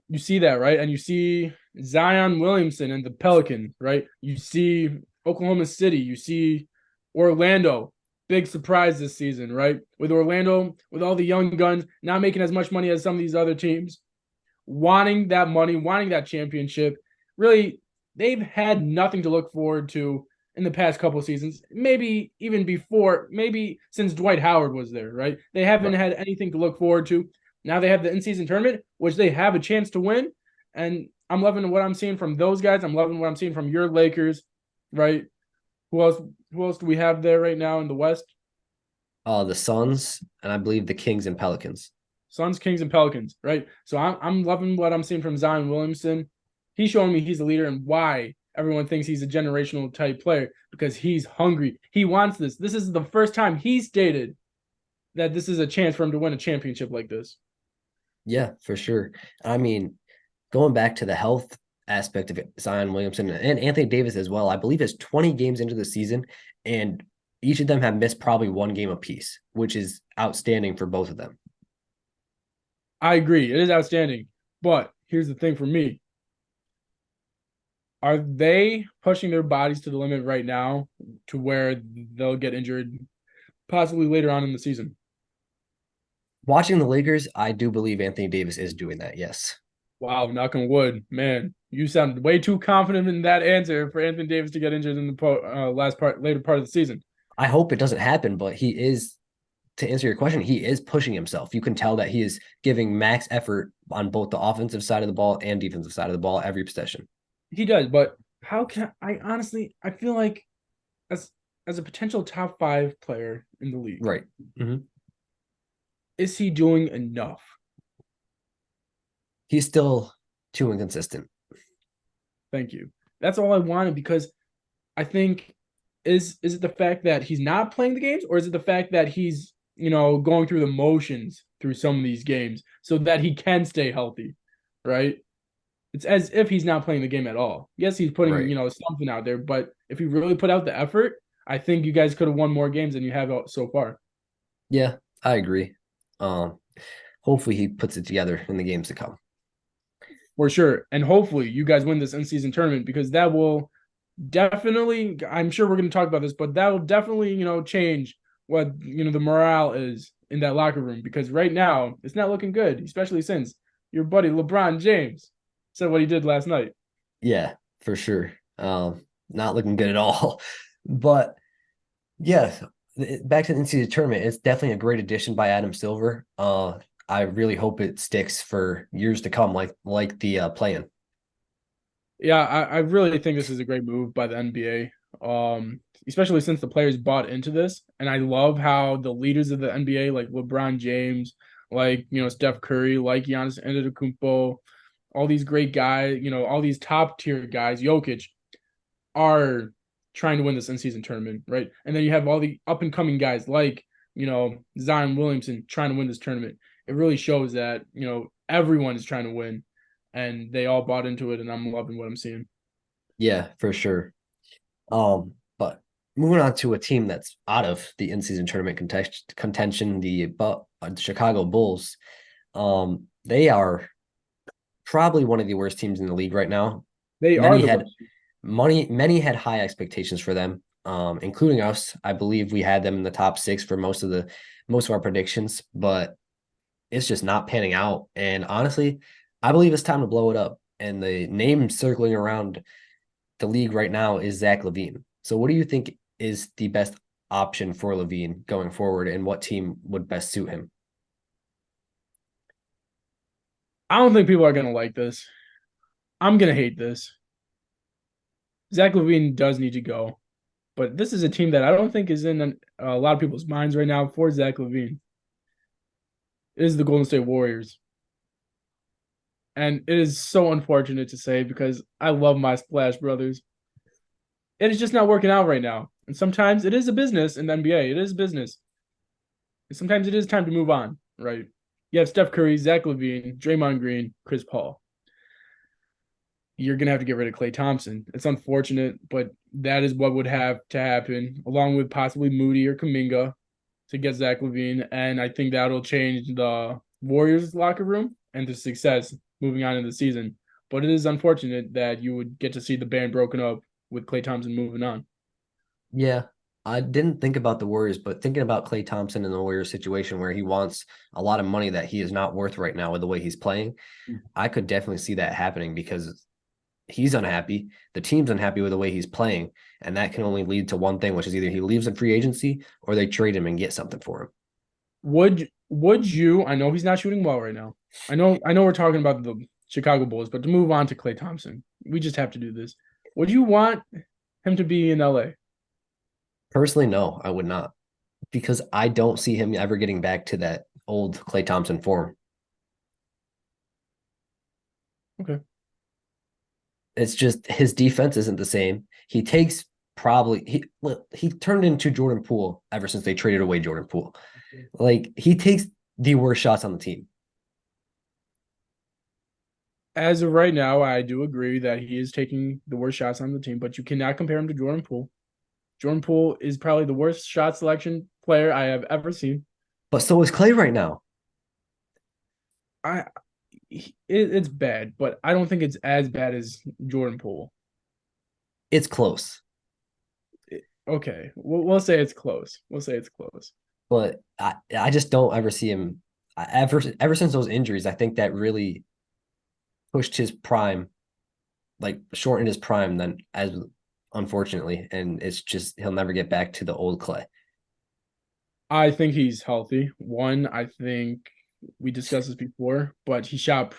You see that, right? And you see Zion Williamson and the Pelicans, right? You see Oklahoma City, you see Orlando. Big surprise this season, right? With Orlando, with all the young guns, not making as much money as some of these other teams, wanting that money, wanting that championship. Really, they've had nothing to look forward to in the past couple of seasons. Maybe even before, maybe since Dwight Howard was there, right? They haven't had anything to look forward to. Now they have the in-season tournament, which they have a chance to win. And I'm loving what I'm seeing from those guys. I'm loving what I'm seeing from your Lakers, right? Who else? Who else do we have there right now in the West?
The Suns, and I believe the Kings and Pelicans.
Suns, Kings, and Pelicans, right? So I'm loving what I'm seeing from Zion Williamson. He's showing me he's a leader and why everyone thinks he's a generational type player because he's hungry. He wants this. This is the first time he stated that this is a chance for him to win a championship like this.
Yeah, for sure. I mean, going back to the health aspect of it, Zion Williamson and Anthony Davis as well, I believe is 20 games into the season, and each of them have missed probably one game apiece, which is outstanding for both of them.
I agree. It is outstanding. But here's the thing for me. Are they pushing their bodies to the limit right now to where they'll get injured possibly later on in the season?
Watching the Lakers, I do believe Anthony Davis is doing that. Yes.
Wow, knock on wood. Man, you sound way too confident in that answer for Anthony Davis to get injured in the later part of the season.
I hope it doesn't happen, but he is, to answer your question, he is pushing himself. You can tell that he is giving max effort on both the offensive side of the ball and defensive side of the ball every possession.
He does, but how can I honestly? I feel like as as a potential top five player in the league,
Right. Mm-hmm.
is he doing enough?
He's still too inconsistent.
Thank you. That's all I wanted because I think is it the fact that he's not playing the games, or is it the fact that he's going through the motions through some of these games so that he can stay healthy, right? It's as if he's not playing the game at all. Yes, he's putting
Right.
something out there, but if he really put out the effort, I think you guys could have won more games than you have so far.
Yeah, I agree. Um, Hopefully he puts it together in the games to come.
For sure. And hopefully you guys win this in-season tournament because that will definitely, I'm sure we're going to talk about this, but that will definitely, change what, the morale is in that locker room because right now it's not looking good, especially since your buddy LeBron James said what he did last night.
Yeah, for sure. Not looking good at all. But yeah, back to the NCAA tournament, it's definitely a great addition by Adam Silver. I really hope it sticks for years to come, like the play-in.
Yeah, I really think this is a great move by the NBA. Especially since the players bought into this. And I love how the leaders of the NBA, like LeBron James, like, Steph Curry, like Giannis Antetokounmpo, all these great guys, all these top tier guys, Jokic, are trying to win this in-season tournament, right? And then you have all the up-and-coming guys like, Zion Williamson trying to win this tournament. It really shows that, everyone is trying to win, and they all bought into it, and I'm loving what I'm seeing.
Yeah, for sure. But moving on to a team that's out of the in-season tournament contention, the Chicago Bulls. They are probably one of the worst teams in the league right now.
They are
Many
the
had
worst.
many had high expectations for them, including us. I believe we had them in the top 6 for most of our predictions, but it's just not panning out. And honestly, I believe it's time to blow it up. And the name circling around the league right now is Zach LaVine. So what do you think is the best option for LaVine going forward, and what team would best suit him?
I don't think people are gonna like this. I'm gonna hate this. Zach LaVine does need to go, but this is a team that I don't think is in a lot of people's minds right now for Zach LaVine. It is the Golden State Warriors. And it is so unfortunate to say because I love my Splash Brothers. It is just not working out right now. And sometimes it is a business in the NBA. It is business. And sometimes it is time to move on, right? You have Steph Curry, Zach LaVine, Draymond Green, Chris Paul. You're going to have to get rid of Klay Thompson. It's unfortunate, but that is what would have to happen, along with possibly Moody or Kuminga to get Zach LaVine. And I think that'll change the Warriors locker room and the success moving on in the season. But it is unfortunate that you would get to see the band broken up with Klay Thompson moving on.
Yeah, I didn't think about the Warriors, but thinking about Klay Thompson in the Warriors situation where he wants a lot of money that he is not worth right now with the way he's playing, I could definitely see that happening because he's unhappy. The team's unhappy with the way he's playing, and that can only lead to one thing, which is either he leaves in free agency or they trade him and get something for him.
Would you? I know he's not shooting well right now. I know we're talking about the Chicago Bulls, but to move on to Klay Thompson, we just have to do this. Would you want him to be in LA?
Personally, no, I would not, because I don't see him ever getting back to that old Klay Thompson form.
Okay.
It's just his defense isn't the same. He takes he turned into Jordan Poole ever since they traded away Jordan Poole. Like, he takes the worst shots on the team.
As of right now, I do agree that he is taking the worst shots on the team, but you cannot compare him to Jordan Poole. Jordan Poole is probably the worst shot selection player I have ever seen.
But so is Klay right now.
It's bad, but I don't think it's as bad as Jordan Poole.
It's close.
Okay, we'll say it's close. We'll say it's close.
But I just don't ever see him ever since those injuries. I think that really pushed his prime, like shortened his prime then, as unfortunately, and it's just he'll never get back to the old Klay.
I think he's healthy. One, I think we discussed this before, but he shot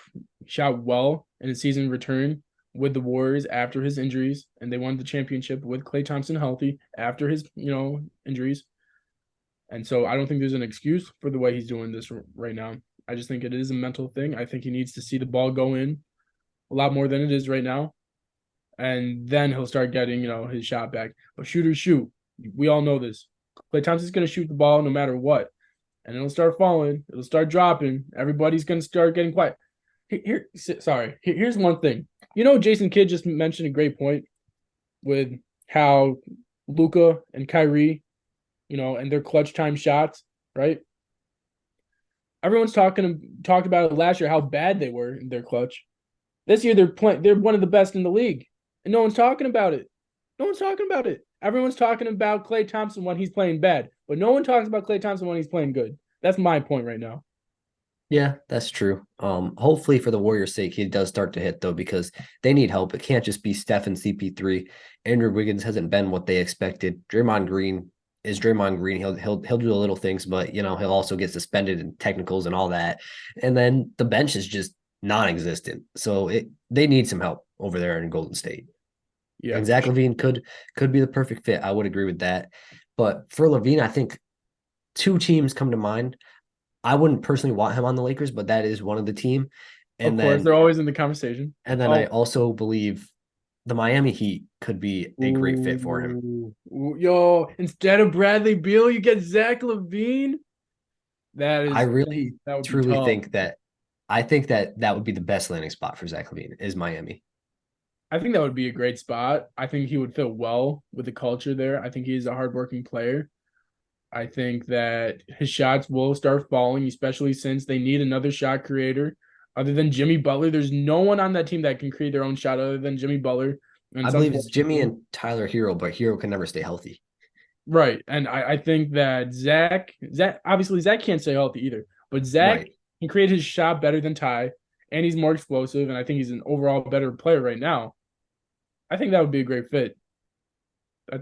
well in his season return with the Warriors after his injuries, and they won the championship with Klay Thompson healthy after his injuries. And so I don't think there's an excuse for the way he's doing this right now. I just think it is a mental thing. I think he needs to see the ball go in a lot more than it is right now. And then he'll start getting, his shot back. But shooters shoot. We all know this. Klay Thompson's going to shoot the ball no matter what. And it'll start falling. It'll start dropping. Everybody's going to start getting quiet. Here's one thing. Jason Kidd just mentioned a great point with how Luka and Kyrie, and their clutch time shots, right? Everyone's talked about it last year, how bad they were in their clutch. This year they're one of the best in the league. And no one's talking about it. No one's talking about it. Everyone's talking about Klay Thompson when he's playing bad, but no one talks about Klay Thompson when he's playing good. That's my point right now.
Yeah, that's true. Hopefully for the Warriors' sake, he does start to hit though, because they need help. It can't just be Steph and CP3. Andrew Wiggins hasn't been what they expected. Draymond Green is Draymond Green. He'll do the little things, but he'll also get suspended in technicals and all that. And then the bench is just non-existent. So they need some help over there in Golden State.
Yeah,
and Zach LaVine could be the perfect fit. I would agree with that. But for LaVine, I think two teams come to mind. I wouldn't personally want him on the Lakers, but that is one of the team.
And of course, they're always in the conversation.
And then I also believe the Miami Heat could be a great fit for him.
Yo, instead of Bradley Beal, you get Zach LaVine.
I really
That would be
truly
tough.
think that I think that that would be the best landing spot for Zach LaVine is Miami.
I think that would be a great spot. I think he would fit well with the culture there. I think he's a hardworking player. I think that his shots will start falling, especially since they need another shot creator. Other than Jimmy Butler, there's no one on that team that can create their own shot other than Jimmy Butler. And
I
some
believe it's Jimmy and Tyler Hero, but Hero can never stay healthy.
right. And I think that Zach, obviously Zach can't stay healthy either, but Zach
Right.
can create his shot better than Ty, and he's more explosive, and I think he's an overall better player right now. I think that would be a great fit.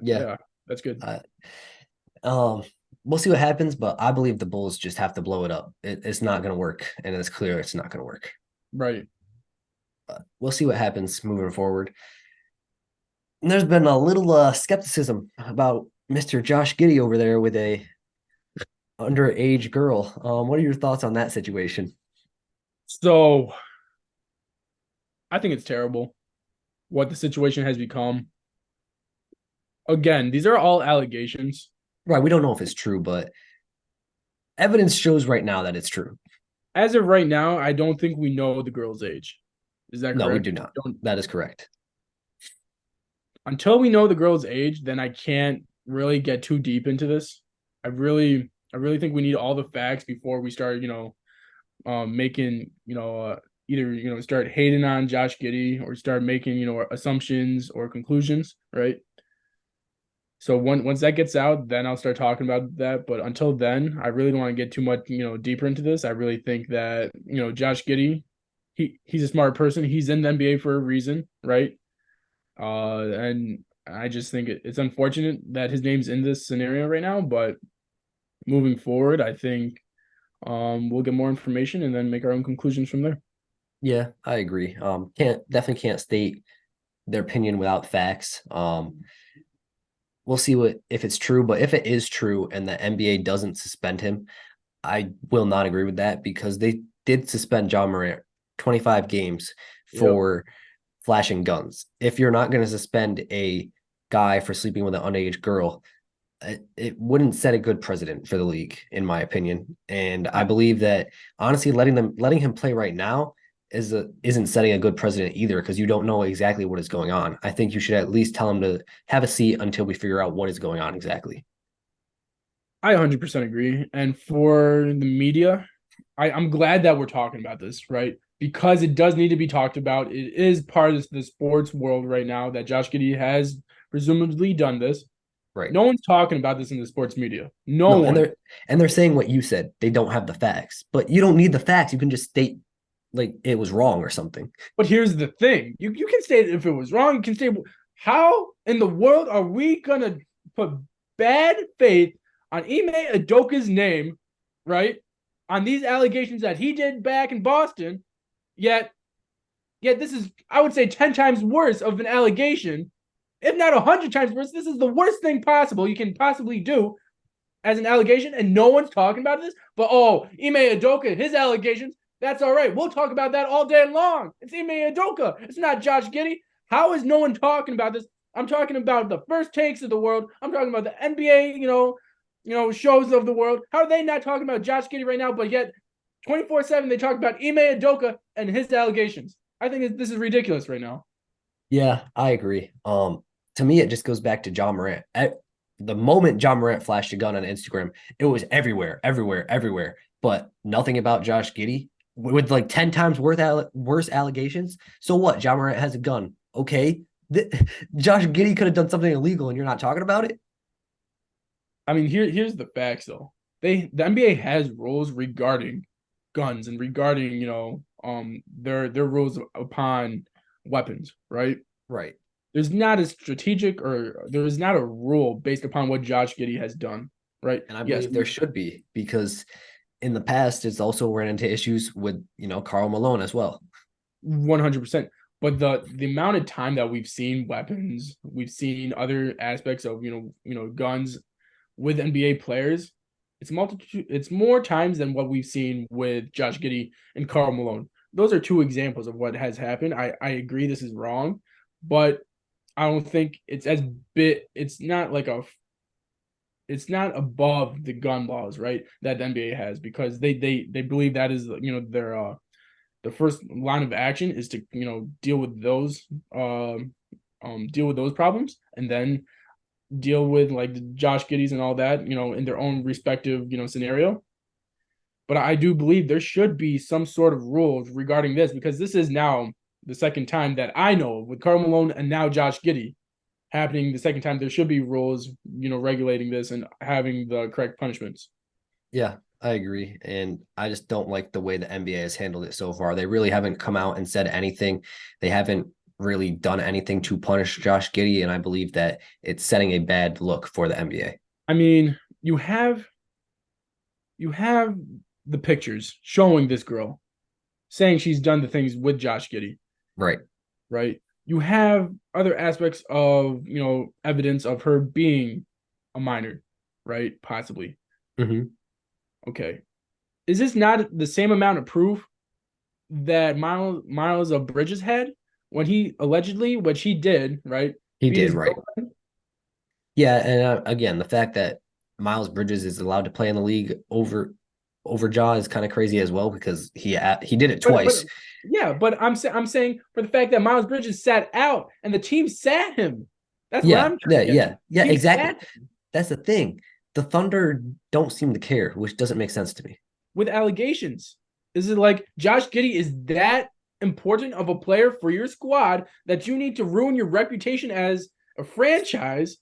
Yeah.
Yeah, that's good.
Um, we'll see what happens, but I believe the Bulls just have to blow it up. It's not going to work, and it's clear it's not going to work.
Right.
But we'll see what happens moving forward. And there's been a little skepticism about Mr. Josh Giddey over there with a underage girl. What are your thoughts on that situation?
So I think it's terrible what the situation has become. Again, these are all allegations.
Right, we don't know if it's true, but evidence shows right now that it's true.
As of right now, I don't think we know the girl's age. Is that
No, we
correct?
do not.
Don't,
That is correct.
until we know the girl's age, then I can't really get too deep into this. I really think we need all the facts before we start, making, either, start hating on Josh Giddey or start making, assumptions or conclusions, right? So once that gets out, then I'll start talking about that. But until then, I really don't want to get too much, deeper into this. I really think that, Josh Giddey, he's a smart person. He's in the NBA for a reason, right? And I just think it's unfortunate that his name's in this scenario right now. But moving forward, I think we'll get more information and then make our own conclusions from there.
Yeah, I agree. Can't state their opinion without facts. We'll see what if it's true, but if it is true and the NBA doesn't suspend him, I will not agree with that because they did suspend John Morant 25 games
Yep.
for flashing guns. If you're not going to suspend a guy for sleeping with an underage girl, it wouldn't set a good precedent for the league, in my opinion. And I believe that honestly, letting him play right now isn't setting a good precedent either because you don't know exactly what is going on. I think you should at least tell him to have a seat until we figure out what is going on exactly.
I 100% agree. And for the media, I'm glad that we're talking about this, right? Because it does need to be talked about. It is part of the sports world right now that Josh Giddey has presumably done this.
Right.
No one's talking about this in the sports media. No
No,
one.
and they're saying what you said. They don't have the facts, but you don't need the facts. You can just state like it was wrong or something.
But here's the thing. You can state if it was wrong. You can state how in the world are we gonna put bad faith on Ime Udoka's name, right? On these allegations that he did back in Boston, yet this is, I would say, 10 times worse of an allegation, if not 100 times worse. This is the worst thing possible you can possibly do as an allegation, and no one's talking about this. But Ime Udoka, his allegations, that's all right. We'll talk about that all day long. It's Ime Udoka. It's not Josh Giddey. How is no one talking about this? I'm talking about the first takes of the world. I'm talking about the NBA, shows of the world. How are they not talking about Josh Giddey right now? But yet, 24/7 they talk about Ime Udoka and his allegations. I think this is ridiculous right now.
Yeah, I agree. To me, it just goes back to John Morant. At the moment John Morant flashed a gun on Instagram, it was everywhere, everywhere, everywhere. But nothing about Josh Giddey with like 10 times worse allegations. So what? John Morant has a gun. Okay. Josh Giddey could have done something illegal and you're not talking about it.
I mean, here's the facts though. The NBA has rules regarding guns and regarding, their rules upon weapons, right?
Right.
There's not a strategic or there is not a rule based upon what Josh Giddey has done, right?
And I
Yes,
believe there should be because in the past it's also ran into issues with, Karl Malone as well.
100%. But the amount of time that we've seen weapons, we've seen other aspects of guns with NBA players, it's more times than what we've seen with Josh Giddey and Karl Malone. Those are two examples of what has happened. I agree this is wrong, but I don't think it's as bit. It's not like a. It's not above the gun laws, right? That the NBA has because they believe that is their the first line of action is to deal with those problems and then deal with like the Josh Giddies and all that in their own respective scenario. But I do believe there should be some sort of rules regarding this because this is now the second time that I know with Karl Malone and now Josh Giddey happening the second time. There should be rules, regulating this and having the correct punishments.
Yeah, I agree. And I just don't like the way the NBA has handled it so far. They really haven't come out and said anything. They haven't really done anything to punish Josh Giddey. And I believe that it's setting a bad look for the NBA.
I mean, you have the pictures showing this girl saying she's done the things with Josh Giddey.
Right.
Right. You have other aspects of, evidence of her being a minor, right? Possibly.
Mm-hmm.
Okay. Is this not the same amount of proof that Miles of Bridges had when he allegedly, what she did, right?
He did, right. Yeah, and again, the fact that Miles Bridges is allowed to play in the league over Ja is kind of crazy as well because he did it twice.
But I'm saying for the fact that Miles Bridges sat out and the team sat him. That's what I'm
trying to get. Yeah, exactly. That's the thing. The Thunder don't seem to care, which doesn't make sense to me.
With allegations, is it like Josh Giddey is that important of a player for your squad that you need to ruin your reputation as a franchise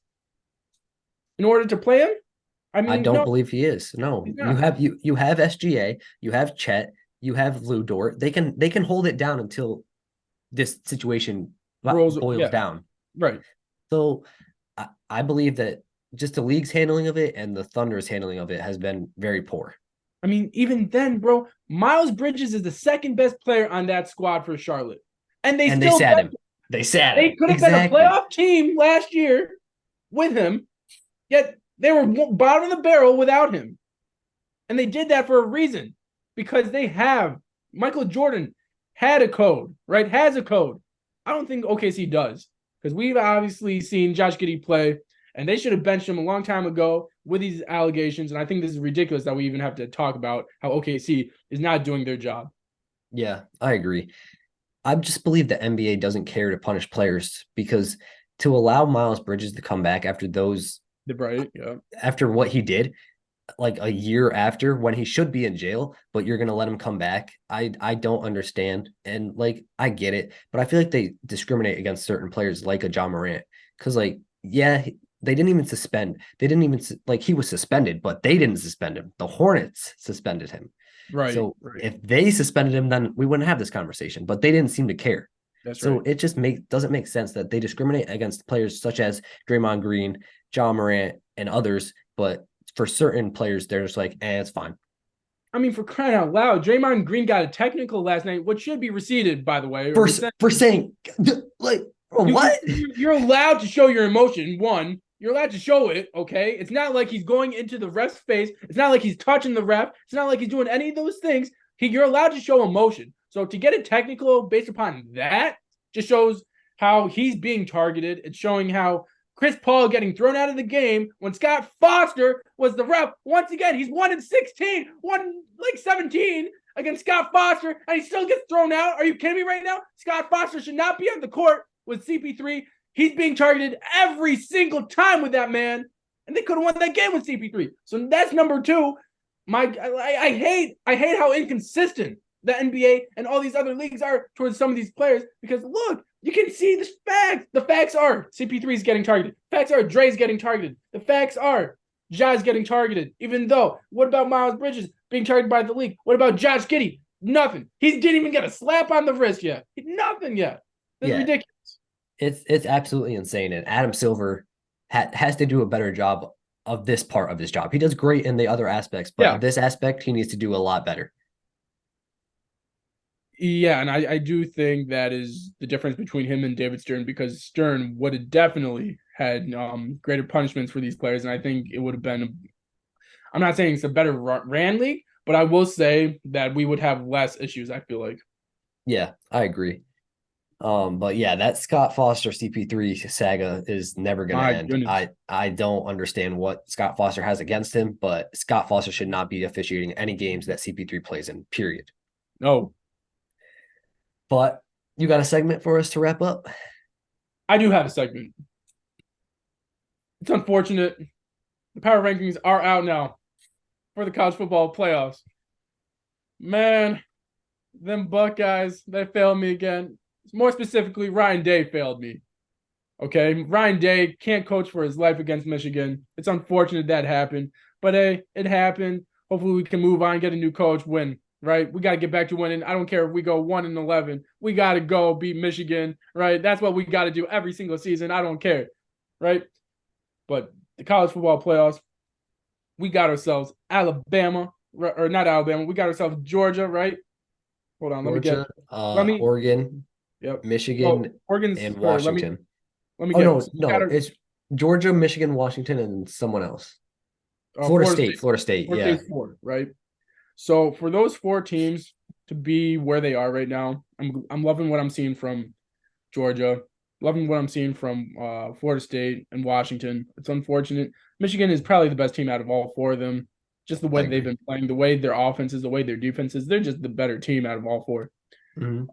in order to play him? I mean,
I don't believe he is. No, you have SGA, you have Chet, you have Lou Dort. They can hold it down until this situation boils down.
Right.
So I believe that just the league's handling of it and the Thunder's handling of it has been very poor.
I mean, even then, bro, Miles Bridges is the second best player on that squad for Charlotte. And they
sat him. They sat him.
They could have been a playoff team last year with him, yet they were bottom of the barrel without him. And they did that for a reason. Because they have Michael Jordan had a code, right? Has a code. I don't think OKC does. Because we've obviously seen Josh Giddey play, and they should have benched him a long time ago with these allegations. And I think this is ridiculous that we even have to talk about how OKC is not doing their job.
Yeah, I agree. I just believe the NBA doesn't care to punish players because to allow Miles Bridges to come back after after what he did, like a year after when he should be in jail, but you're going to let him come back. I don't understand. And like, I get it, but I feel like they discriminate against certain players like a John Morant. Cause like, yeah, they didn't even suspend. They didn't even he was suspended, but they didn't suspend him. The Hornets suspended him.
Right.
So if they suspended him, then we wouldn't have this conversation, but they didn't seem to care.
That's
so
right.
It just doesn't make sense that they discriminate against players such as Draymond Green, John Morant, and others, but for certain players, they're just like, it's fine.
I mean, for crying out loud, Draymond Green got a technical last night, which should be receded, by the way.
For saying, like, what?
You're allowed to show your emotion, one. You're allowed to show it, okay? It's not like he's going into the ref's face. It's not like he's touching the ref. It's not like he's doing any of those things. You're allowed to show emotion. So to get a technical based upon that just shows how he's being targeted. It's showing how Chris Paul getting thrown out of the game when Scott Foster was the ref. Once again, he's 1-16, 17 against Scott Foster, and he still gets thrown out. Are you kidding me right now? Scott Foster should not be on the court with CP3. He's being targeted every single time with that man, and they could have won that game with CP3. So that's number two. I hate how inconsistent the NBA and all these other leagues are towards some of these players because look, you can see the facts. The facts are CP3 is getting targeted. Facts are Dre's getting targeted. The facts are Ja's getting targeted. Even though, what about Miles Bridges being targeted by the league? What about Josh Giddey? Nothing. He didn't even get a slap on the wrist yet. Nothing yet. This is ridiculous.
It's absolutely insane. And Adam Silver has to do a better job of this part of his job. He does great in the other aspects, but this aspect he needs to do a lot better.
Yeah, and I do think that is the difference between him and David Stern because Stern would have definitely had greater punishments for these players, and I think it would have been. I'm not saying it's a better ran league, but I will say that we would have less issues. I feel like.
Yeah, I agree. But yeah, that Scott Foster CP3 saga is never going to
My
end.
goodness.
I don't understand what Scott Foster has against him, but Scott Foster should not be officiating any games that CP3 plays in, period.
No,
But you got a segment for us to wrap up?
I do have a segment. It's unfortunate. The power rankings are out now for the college football playoffs. Man, them Buckeyes, they failed me again. More specifically, Ryan Day failed me. Okay, Ryan Day can't coach for his life against Michigan. It's unfortunate that happened, but hey, it happened. Hopefully, we can move on, get a new coach, win. Right? We got to get back to winning. I don't care if we go 1-11. We got to go beat Michigan. Right? That's what we got to do every single season. I don't care. Right? But the college football playoffs, we got ourselves Alabama, or not Alabama. We got ourselves Georgia. Right? Hold on.
Georgia,
Let me.
Oregon,
Yep. So
Michigan,
Oregon's.
and
Or
Washington.
let me
Oh
get.
no,
So we got
no, it's Georgia, Michigan, Washington, and someone else. Florida
Florida
State,
State.
Florida State,
Florida
yeah.
State's four, right? So for those four teams to be where they are right now, I'm loving what I'm seeing from Georgia, loving what I'm seeing from Florida State and Washington. It's unfortunate. Michigan is probably the best team out of all four of them. Just the
I
way they've
agree.
been playing, the way their offense is, the way their defense is. They're just the better team out of all four.
Mhm.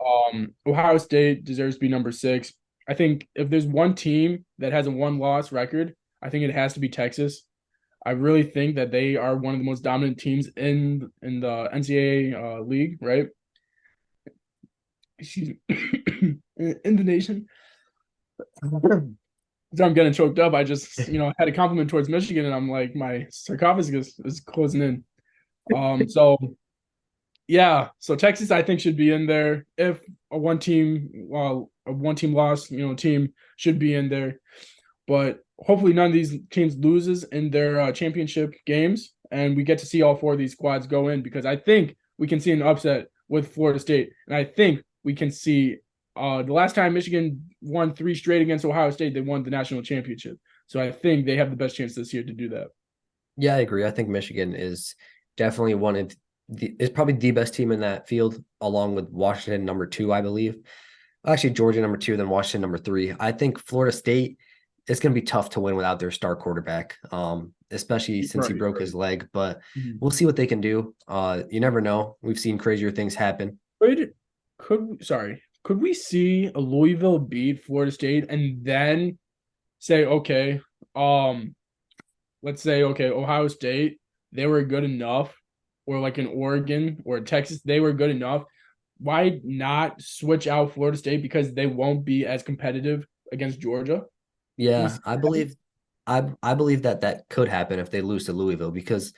Ohio State deserves to be number 6. I think if there's one team that has a one-loss record, I think it has to be Texas. I really think that they are one of the most dominant teams in the NCAA league, right? Excuse me, in the nation. So I'm getting choked up. I just, had a compliment towards Michigan, and I'm like, my sarcophagus is closing in. So yeah, so Texas I think should be in there. If a one team loss, team should be in there. But hopefully none of these teams loses in their championship games, and we get to see all four of these squads go in because I think we can see an upset with Florida State, and I think we can see the last time Michigan won 3 straight against Ohio State, they won the national championship. So I think they have the best chance this year to do that.
Yeah, I agree. I think Michigan is definitely one of is probably the best team in that field, along with Washington number 2, I believe. Actually, Georgia number 2, then Washington number 3. I think Florida State it's going to be tough to win without their star quarterback, especially since he
Right,
broke
right.
his leg. But
Mhm.
we'll see what they can do. You never know. We've seen crazier things happen.
Could we see a Louisville beat Florida State and then say, okay, um, let's say, okay, Ohio State, they were good enough, or like in Oregon or Texas, they were good enough. Why not switch out Florida State because they won't be as competitive against Georgia? Can we
Yeah,
see that?
I believe that that could happen if they lose to Louisville because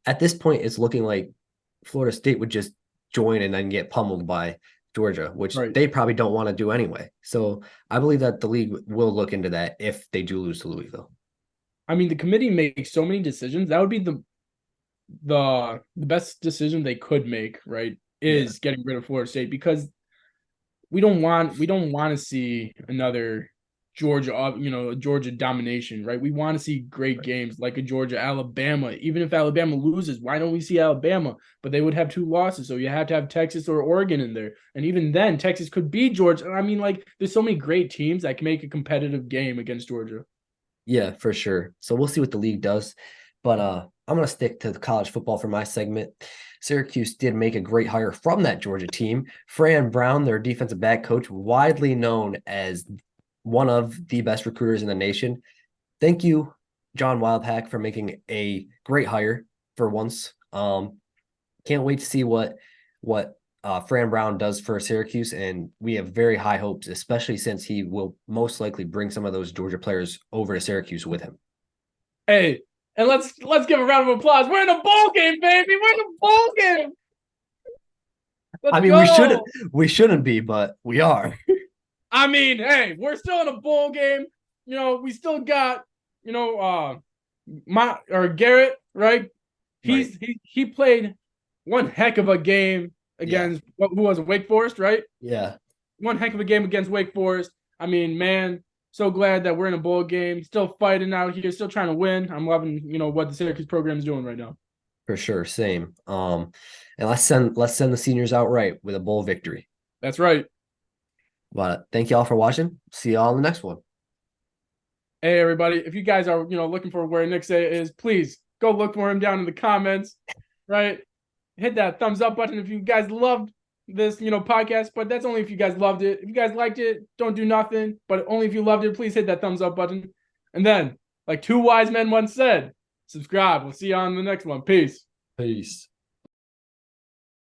at this point it's looking like Florida State would just join and then get pummeled by Georgia, which
Right.
they probably don't want to do anyway. So I believe that the league will look into that if they do lose to Louisville.
I mean, the committee makes so many decisions. That would be the best decision they could make, right?
Yeah.
Is getting rid of Florida State because we don't want to see another Georgia Georgia domination, right? We want to see great
Right.
games like a Georgia Alabama. Even if Alabama loses, why don't we see Alabama? But they would have 2 losses, so you have to have Texas or Oregon in there. And even then, Texas could beat Georgia. I mean, like there's so many great teams that can make a competitive game against Georgia.
Yeah, for sure. So we'll see what the league does. But I'm gonna stick to the college football for my segment. Syracuse did make a great hire from that Georgia team. Fran Brown, their defensive back coach, widely known as one of the best recruiters in the nation. Thank you, John Wildhack, for making a great hire for once. Can't wait to see what Fran Brown does for Syracuse, and we have very high hopes, especially since he will most likely bring some of those Georgia players over to Syracuse with him.
Hey, and let's give a round of applause. We're in a bowl game, baby. We're in a bowl game.
I
Let's
mean,
go.
we shouldn't be, but we are.
I mean, hey, we're still in a bowl game. We still got, my or Garrett, right?
Right.
He played one heck of a game
Yeah.
against who was it, Wake Forest, right?
Yeah.
One heck of a game against Wake Forest. I mean, man, so glad that we're in a bowl game, still fighting out here, still trying to win. I'm loving, what the Syracuse program is doing right now.
For sure. Same. And let's send the seniors out right with a bowl victory.
That's right.
But thank you all for watching. See y'all in the next one.
Hey, everybody, if you guys are, looking for where Nick is, please go look for him down in the comments, right? Hit that thumbs up button if you guys loved this, podcast, but that's only if you guys loved it. If you guys liked it, don't do nothing, but only if you loved it, please hit that thumbs up button. And then, like two wise men once said, subscribe. We'll see you on the next one. Peace.
Peace.